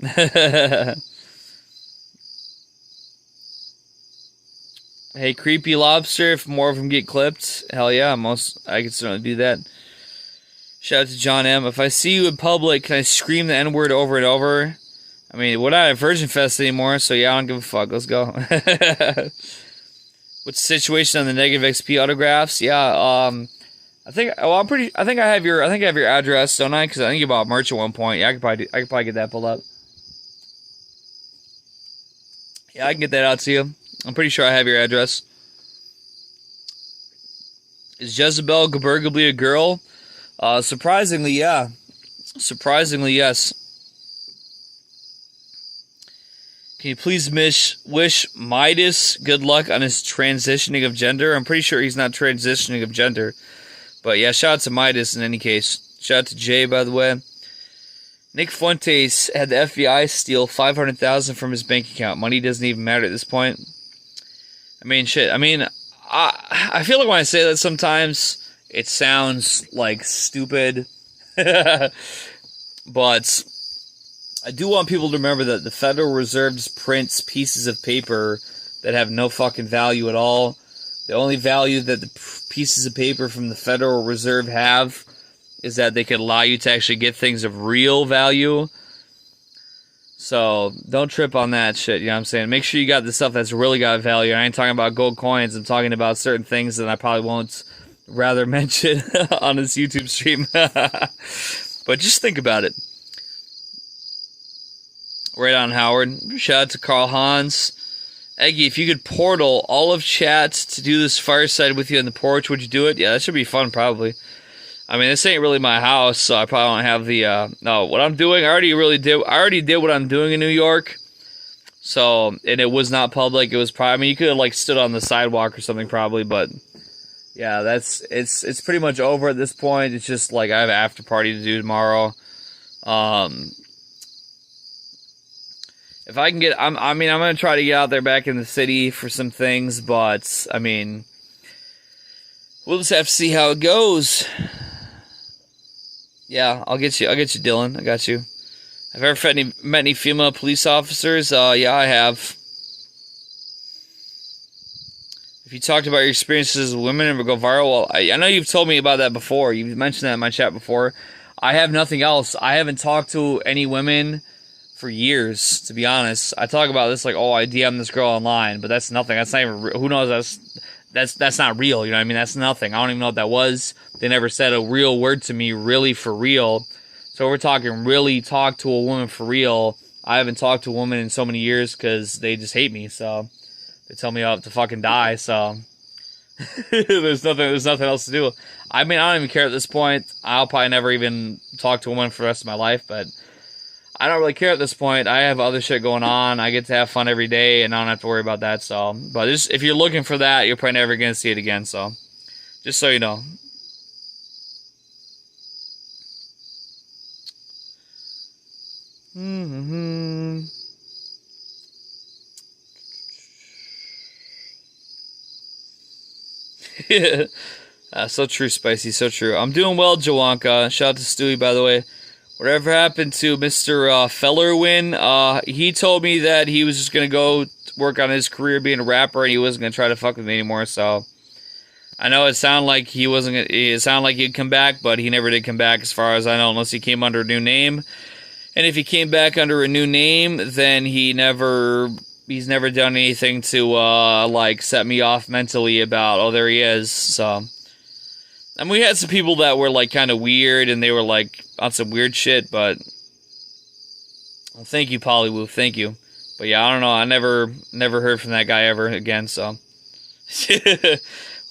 Hey, Creepy Lobster, if more of them get clipped, hell yeah, I can certainly do that. Shout out to John M. If I see you in public, can I scream the N-word over and over? I mean, we're not at Virgin Fest anymore, so yeah, I don't give a fuck. Let's go. What's the situation on the negative XP autographs? Yeah, I think I have your address, don't I? Because I think you bought merch at one point. Yeah, I could probably get that pulled up. Yeah, I can get that out to you. I'm pretty sure I have your address. Is Jezebel Gebergably a girl? Surprisingly, yeah. Surprisingly, yes. Can you please wish Midas good luck on his transitioning of gender? I'm pretty sure he's not transitioning of gender. But yeah, shout out to Midas in any case. Shout out to Jay, by the way. Nick Fuentes had the FBI steal $500,000 from his bank account. Money doesn't even matter at this point. I mean, shit. I mean, I feel like when I say that sometimes it sounds like stupid. But I do want people to remember that the Federal Reserve prints pieces of paper that have no fucking value at all. The only value that the pieces of paper from the Federal Reserve have is that they could allow you to actually get things of real value. So don't trip on that shit, you know what I'm saying? Make sure you got the stuff that's really got value. I ain't talking about gold coins. I'm talking about certain things that I probably won't rather mention on this YouTube stream. But just think about it. Right on, Howard. Shout out to Carl Hans. Eggy, if you could portal all of chat to do this fireside with you on the porch, would you do it? Yeah, that should be fun, probably. I mean, this ain't really my house, so I probably don't have the, no, what I'm doing, I already did what I'm doing in New York. So, and it was not public, it was probably, I mean, you could have, like, stood on the sidewalk or something, probably, but, yeah, it's pretty much over at this point. It's just, like, I have an after party to do tomorrow. If I can get, I'm going to try to get out there back in the city for some things, but, I mean, we'll just have to see how it goes. Yeah, I'll get you, Dylan. I got you. Have you ever met any female police officers? Yeah, I have. If you talked about your experiences with women and would go viral, well, I know you've told me about that before. You've mentioned that in my chat before. I have nothing else. I haven't talked to any women for years, to be honest. I talk about this like, oh, I DM this girl online, but that's nothing. That's not even, who knows, that's not real, you know what I mean? That's nothing. I don't even know what that was. They never said a real word to me, really, for real. So we're talking really talk to a woman for real. I haven't talked to a woman in so many years because they just hate me, so they tell me I have to fucking die, so there's nothing else to do. I mean, I don't even care at this point. I'll probably never even talk to a woman for the rest of my life, but I don't really care at this point. I have other shit going on. I get to have fun every day, and I don't have to worry about that. So, but just, if you're looking for that, you're probably never going to see it again. So, just so you know. So true, Spicy. So true. I'm doing well, Jawanka. Shout out to Stewie, by the way. Whatever happened to Mr. Fellerwin? He told me that he was just going to go work on his career being a rapper and he wasn't going to try to fuck with me anymore, so I know it sounded like he'd come back, but he never did come back as far as I know, unless he came under a new name. And if he came back under a new name, then he never he's never done anything to like set me off mentally about, oh, there he is. So, and we had some people that were like kind of weird, and they were like on some weird shit. But well, thank you, Polywoof, thank you. But yeah, I don't know. I never heard from that guy ever again. So,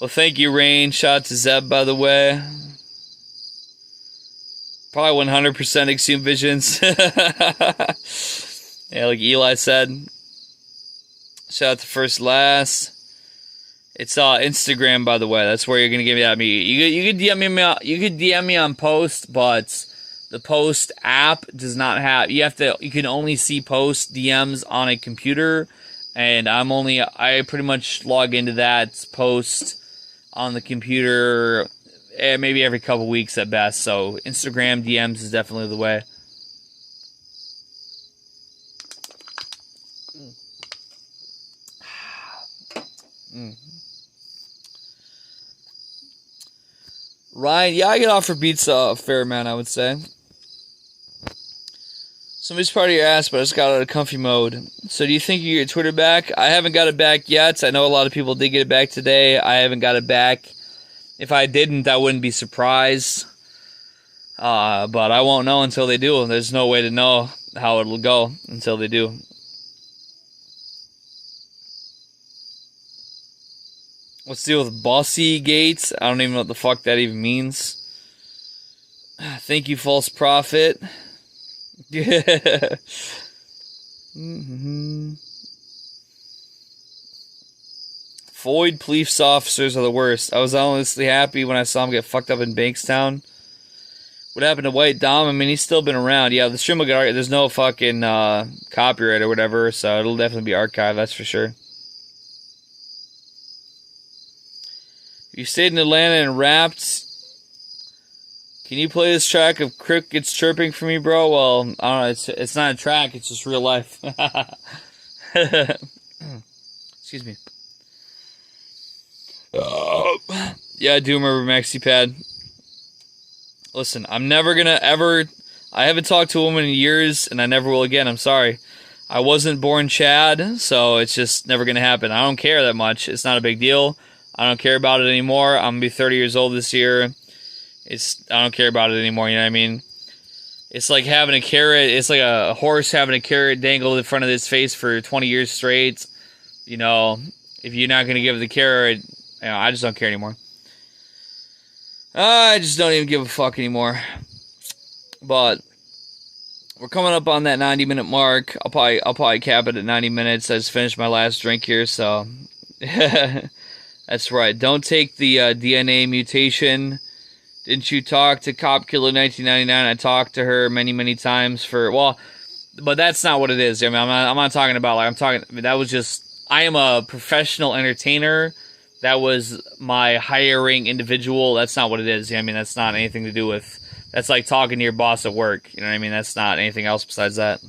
well, thank you, Rain. Shout out to Zeb, by the way. Probably 100% Exhumed Visions. Yeah, like Eli said. Shout out to First Last. It's Instagram, by the way. That's where you're gonna give me at me. You could DM me on Post, but the Post app does not have. You can only see Post DMs on a computer, and I pretty much log into that Post on the computer maybe every couple weeks at best. So Instagram DMs is definitely the way. Ryan, yeah, I get offered beats a fair amount, I would say. Somebody's part of your ass, but I just got out of comfy mode. So do you think you get your Twitter back? I haven't got it back yet. I know a lot of people did get it back today. I haven't got it back. If I didn't, I wouldn't be surprised. But I won't know until they do. There's no way to know how it'll go until they do. What's the deal with Bossy Gates? I don't even know what the fuck that even means. Thank you, False Prophet. Yeah. Void police officers are the worst. I was honestly happy when I saw him get fucked up in Bankstown. What happened to White Dom? I mean, he's still been around. Yeah, the stream will get there's no fucking copyright or whatever, so it'll definitely be archived, that's for sure. You stayed in Atlanta and rapped. Can you play this track of Crickets Chirping for me, bro? Well, I don't know. It's not a track. It's just real life. Excuse me. Yeah, I do remember MaxiPad. Listen, I'm never gonna ever... I haven't talked to a woman in years, and I never will again. I'm sorry. I wasn't born Chad, so it's just never gonna happen. I don't care that much. It's not a big deal. I don't care about it anymore. I'm gonna be 30 years old this year. I don't care about it anymore, you know what I mean? It's like having a carrot. It's like a horse having a carrot dangled in front of its face for 20 years straight. You know, if you're not gonna give it the carrot, you know, I just don't care anymore. I just don't even give a fuck anymore. But we're coming up on that 90-minute mark. I'll probably cap it at 90 minutes. I just finished my last drink here, so that's right. Don't take the DNA mutation. Didn't you talk to Cop Killer 1999? I talked to her many, many times but that's not what it is. I mean, I'm not talking about that was just, I am a professional entertainer. That was my hiring individual. That's not what it is. I mean, that's not anything to do with, that's like talking to your boss at work. You know what I mean? That's not anything else besides that.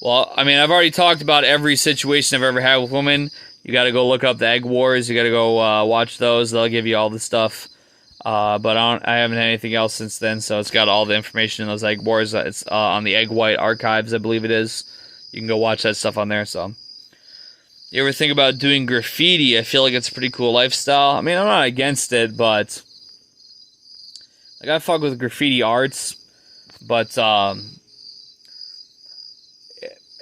Well, I mean, I've already talked about every situation I've ever had with women. You got to go look up the Egg Wars. You got to go watch those. They'll give you all the stuff. But I haven't had anything else since then, so it's got all the information in those Egg Wars. It's on the Egg White Archives, I believe it is. You can go watch that stuff on there. So, you ever think about doing graffiti? I feel like it's a pretty cool lifestyle. I mean, I'm not against it, but like I fuck with graffiti arts, but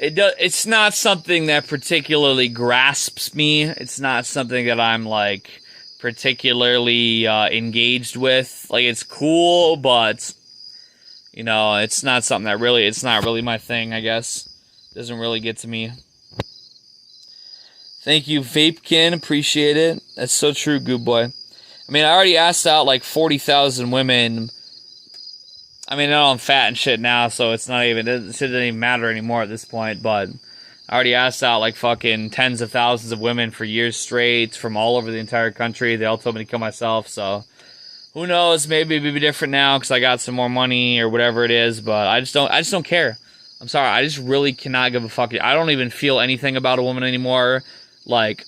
it's not something that particularly grasps me. It's not something that I'm, like, particularly engaged with. Like, it's cool, but, you know, it's not something that really, it's not really my thing, I guess. It doesn't really get to me. Thank you, Vapekin. Appreciate it. That's so true, good boy. I mean, I already asked out, like, 40,000 women. I mean, I know I'm fat and shit now, so it doesn't even matter anymore at this point, but I already asked out like fucking tens of thousands of women for years straight from all over the entire country. They all told me to kill myself, so who knows, maybe it'd be different now because I got some more money or whatever it is, but I just don't care. I'm sorry, I just really cannot give a fuck. I don't even feel anything about a woman anymore. Like,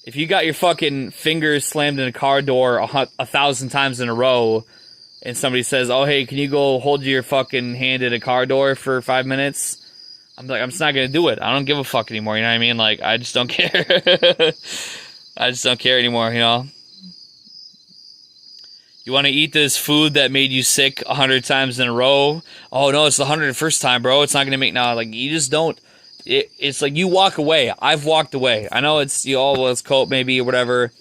if you got your fucking fingers slammed in a car door 1,000 times in a row, and somebody says, "Oh, hey, can you go hold your fucking hand at a car door for 5 minutes?" I'm like, I'm just not gonna do it. I don't give a fuck anymore. You know what I mean? Like, I just don't care. I just don't care anymore. You know. You want to eat this food that made you sick 100 times in a row? Oh no, it's the 101st time, bro. It's not gonna make now. Like, you just don't. It's like you walk away. I've walked away. I know it's well, it's cope maybe or whatever.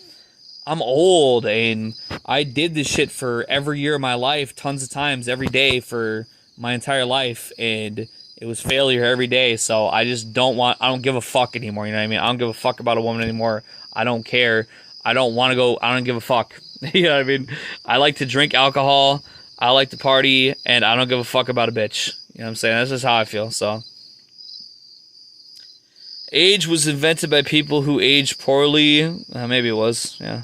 I'm old and I did this shit for every year of my life, tons of times, every day for my entire life, and it was failure every day. So I just don't give a fuck anymore. You know what I mean? I don't give a fuck about a woman anymore. I don't care. I don't want to go. I don't give a fuck. You know what I mean? I like to drink alcohol. I like to party, and I don't give a fuck about a bitch. You know what I'm saying? That's just how I feel. So, age was invented by people who age poorly. Maybe it was. Yeah.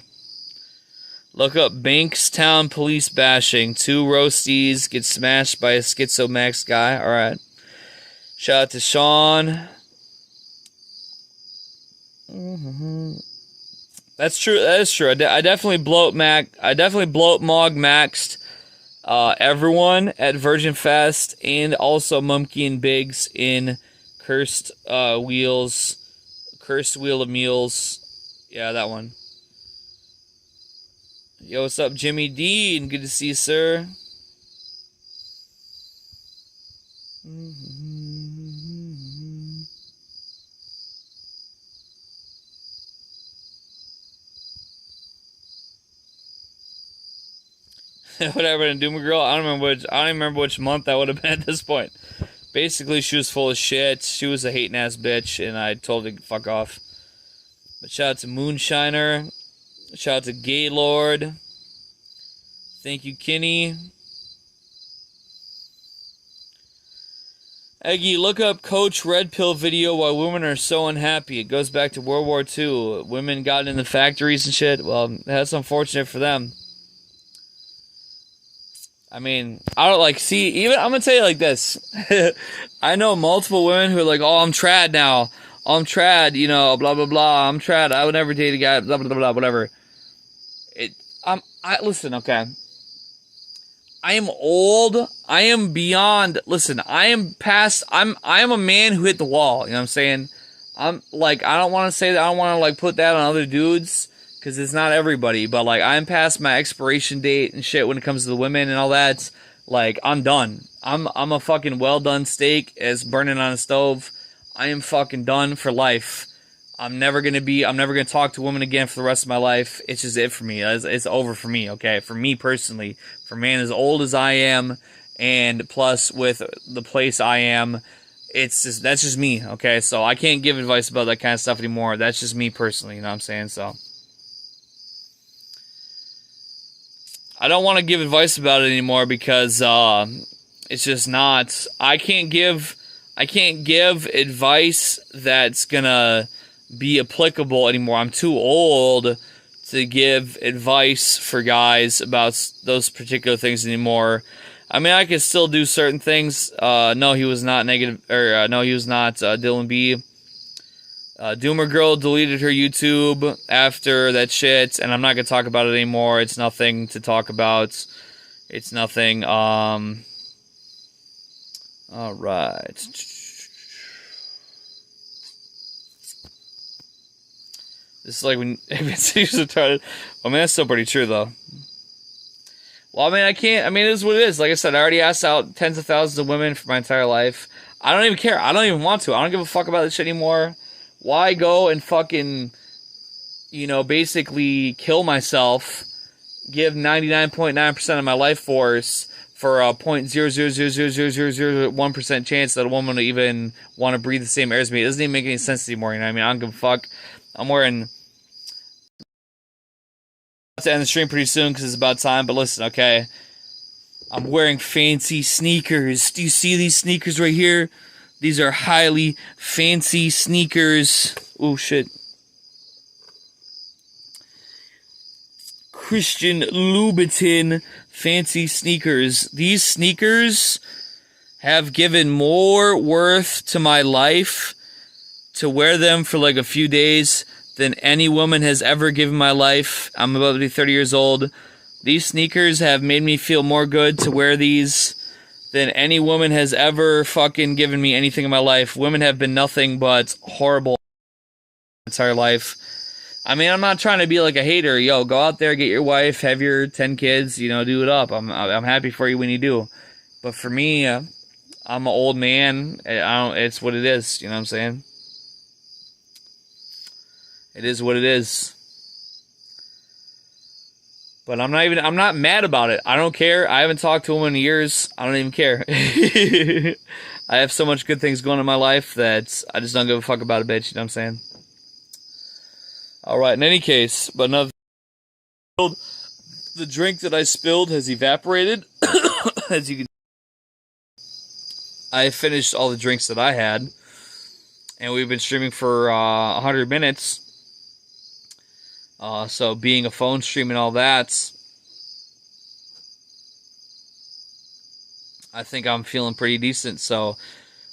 Look up Bankstown police bashing. 2 roasties get smashed by a schizo max guy. All right. Shout out to Sean. That's true. That is true. I definitely bloat Mog maxed everyone at Virgin Fest and also Mumkey and Biggs in Cursed Wheel of Meals. Yeah, that one. Yo, what's up, Jimmy Dean? Good to see you, sir. Whatever, and Doomer Girl. I don't even remember which month that would have been at this point. Basically, she was full of shit. She was a hating ass bitch, and I told her to fuck off. But shout out to Moonshiner. Shout out to Gaylord. Thank you, Kenny. Eggy, look up Coach Red Pill video why women are so unhappy. It goes back to World War II. Women got in the factories and shit. Well, that's unfortunate for them. I mean, I don't even I'm gonna tell you like this. I know multiple women who are like, oh, I'm trad now. I'm trad, you know, blah blah blah. I'm trad. I would never date a guy, blah blah blah, whatever. Listen, okay. I am old. I am beyond. Listen, I am a man who hit the wall. You know what I'm saying? I'm like, I don't want to say that. I don't want to like put that on other dudes because it's not everybody. But like, I'm past my expiration date and shit when it comes to the women and all that. Like, I'm done. I'm a fucking well done steak as burning on a stove. I am fucking done for life. I'm never gonna talk to women again for the rest of my life. It's just it for me. It's over for me, okay? For me personally. For a man as old as I am, and plus with the place I am, that's just me, okay? So I can't give advice about that kind of stuff anymore. That's just me personally, you know what I'm saying? So I don't want to give advice about it anymore because it's just not. I can't give advice that's gonna be applicable anymore. I'm too old to give advice for guys about those particular things anymore. I mean, I could still do certain things. No, he was not negative, or no, he was not Dylan B. Doomer Girl deleted her YouTube after that shit, and I'm not gonna talk about it anymore. It's nothing to talk about. It's nothing. All right. This is like when cities are retarded. I mean, that's still pretty true, though. Well, I mean, it is what it is. Like I said, I already asked out tens of thousands of women for my entire life. I don't even care. I don't even want to. I don't give a fuck about this shit anymore. Why go and fucking, basically kill myself, give 99.9% of my life force for a 0.0000001% chance that a woman will even want to breathe the same air as me? It doesn't even make any sense anymore, you know what I mean? I don't give a fuck. I'm wearing... to end the stream pretty soon because it's about time, but listen, okay? I'm wearing fancy sneakers. Do you see these sneakers right here? These are highly fancy sneakers. Oh, shit. Christian Louboutin fancy sneakers. These sneakers have given more worth to my life to wear them for like a few days than any woman has ever given my life. I'm about to be 30 years old. These sneakers have made me feel more good to wear these than any woman has ever fucking given me anything in my life. Women have been nothing but horrible my entire life. I mean, I'm not trying to be like a hater. Yo, go out there, get your wife, have your 10 kids, you know, do it up. I'm happy for you when you do. But for me, I'm an old man. It's what it is. You know what I'm saying? It is what it is. But I'm not mad about it. I don't care. I haven't talked to a woman in years. I don't even care. I have so much good things going in my life that I just don't give a fuck about a bitch. You know what I'm saying? All right. In any case, but another the drink that I spilled has evaporated. As you can, I finished all the drinks that I had, and we've been streaming for 100 minutes. So being a phone stream and all that, I think I'm feeling pretty decent. So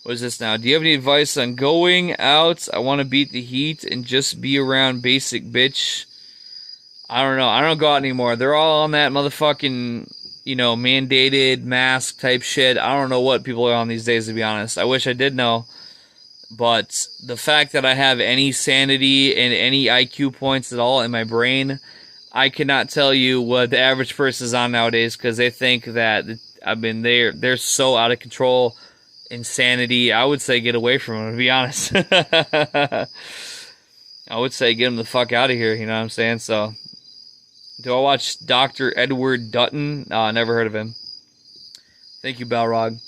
what is this now? Do you have any advice on going out? I want to beat the heat and just be around basic bitch. I don't know. I don't go out anymore. They're all on that motherfucking, you know, mandated mask type shit. I don't know what people are on these days, to be honest. I wish I did know. But the fact that I have any sanity and any IQ points at all in my brain, I cannot tell you what the average person is on nowadays, because they think that, I mean, they're so out of control. Insanity. I would say get away from them, to be honest. I would say get them the fuck out of here, you know what I'm saying? So, do I watch Dr. Edward Dutton? Never heard of him. Thank you, Balrog.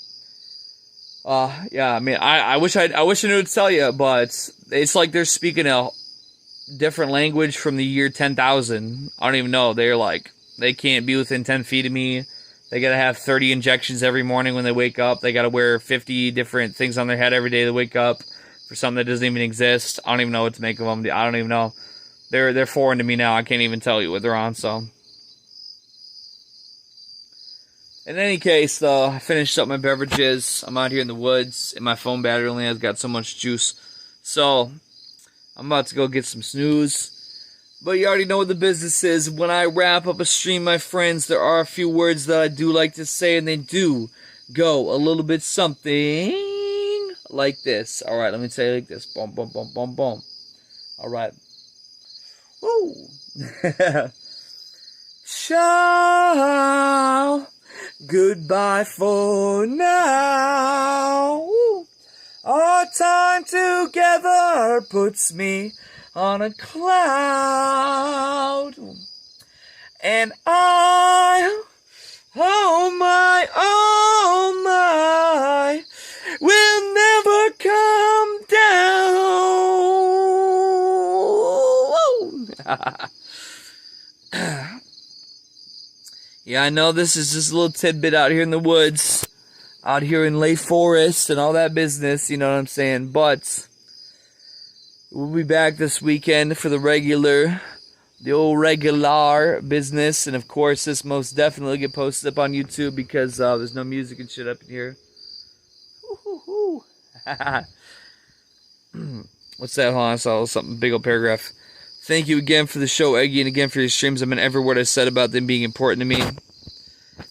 Yeah, I mean, I wish I knew what to tell you, but it's like they're speaking a different language from the year 10,000. I don't even know. They're like, they can't be within 10 feet of me. They gotta have 30 injections every morning when they wake up. They gotta wear 50 different things on their head every day they wake up for something that doesn't even exist. I don't even know what to make of them. I don't even know. They're foreign to me now. I can't even tell you what they're on, so. In any case, though, I finished up my beverages. I'm out here in the woods, and my phone battery only has got so much juice. So, I'm about to go get some snooze. But you already know what the business is. When I wrap up a stream, my friends, there are a few words that I do like to say, and they do go a little bit something like this. All right, let me say it like this. Boom, boom, boom, boom, boom. All right. Woo. Ciao. Goodbye for now. Our time together puts me on a cloud. And I, oh my, will never come down. Yeah, I know this is just a little tidbit out here in the woods, out here in Lake Forest and all that business, you know what I'm saying? But we'll be back this weekend for the old regular business. And of course, this most definitely get posted up on YouTube because there's no music and shit up in here. What's that? Hold on, I saw something, big old paragraph. Thank you again for the show, Eggy, and again for your streams. I mean, every word I said about them being important to me.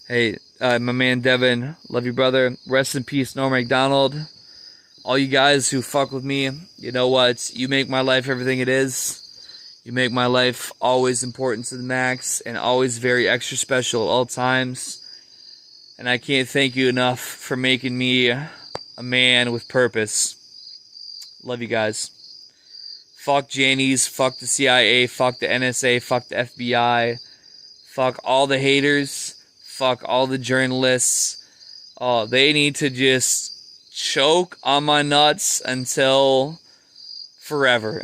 Hey, my man Devin, love you, brother. Rest in peace, Norm MacDonald. All you guys who fuck with me, you know what? You make my life everything it is. You make my life always important to the max and always very extra special at all times. And I can't thank you enough for making me a man with purpose. Love you guys. Fuck Janies, fuck the CIA, fuck the NSA, fuck the FBI, fuck all the haters, fuck all the journalists. Oh, they need to just choke on my nuts until forever.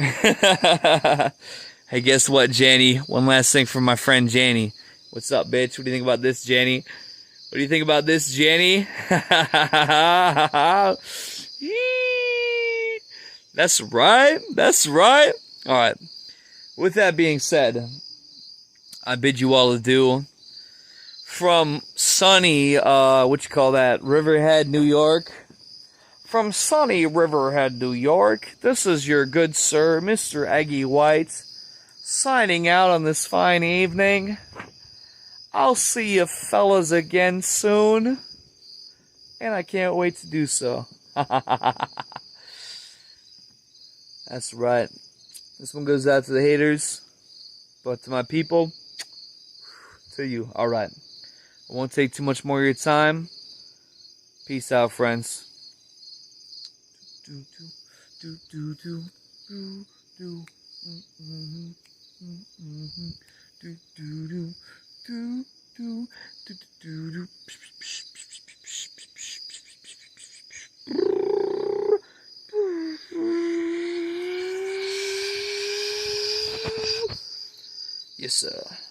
Hey, guess what, Janny? One last thing from my friend Janny. What's up, bitch? What do you think about this, Janny? What do you think about this, Janny? That's right. That's right. All right. With that being said, I bid you all adieu. From sunny, Riverhead, New York. From sunny Riverhead, New York, this is your good sir, Mr. Aggie White, signing out on this fine evening. I'll see you fellas again soon. And I can't wait to do so. That's right. This one goes out to the haters. But to my people, to you. Alright. I won't take too much more of your time. Peace out, friends. Yes, sir.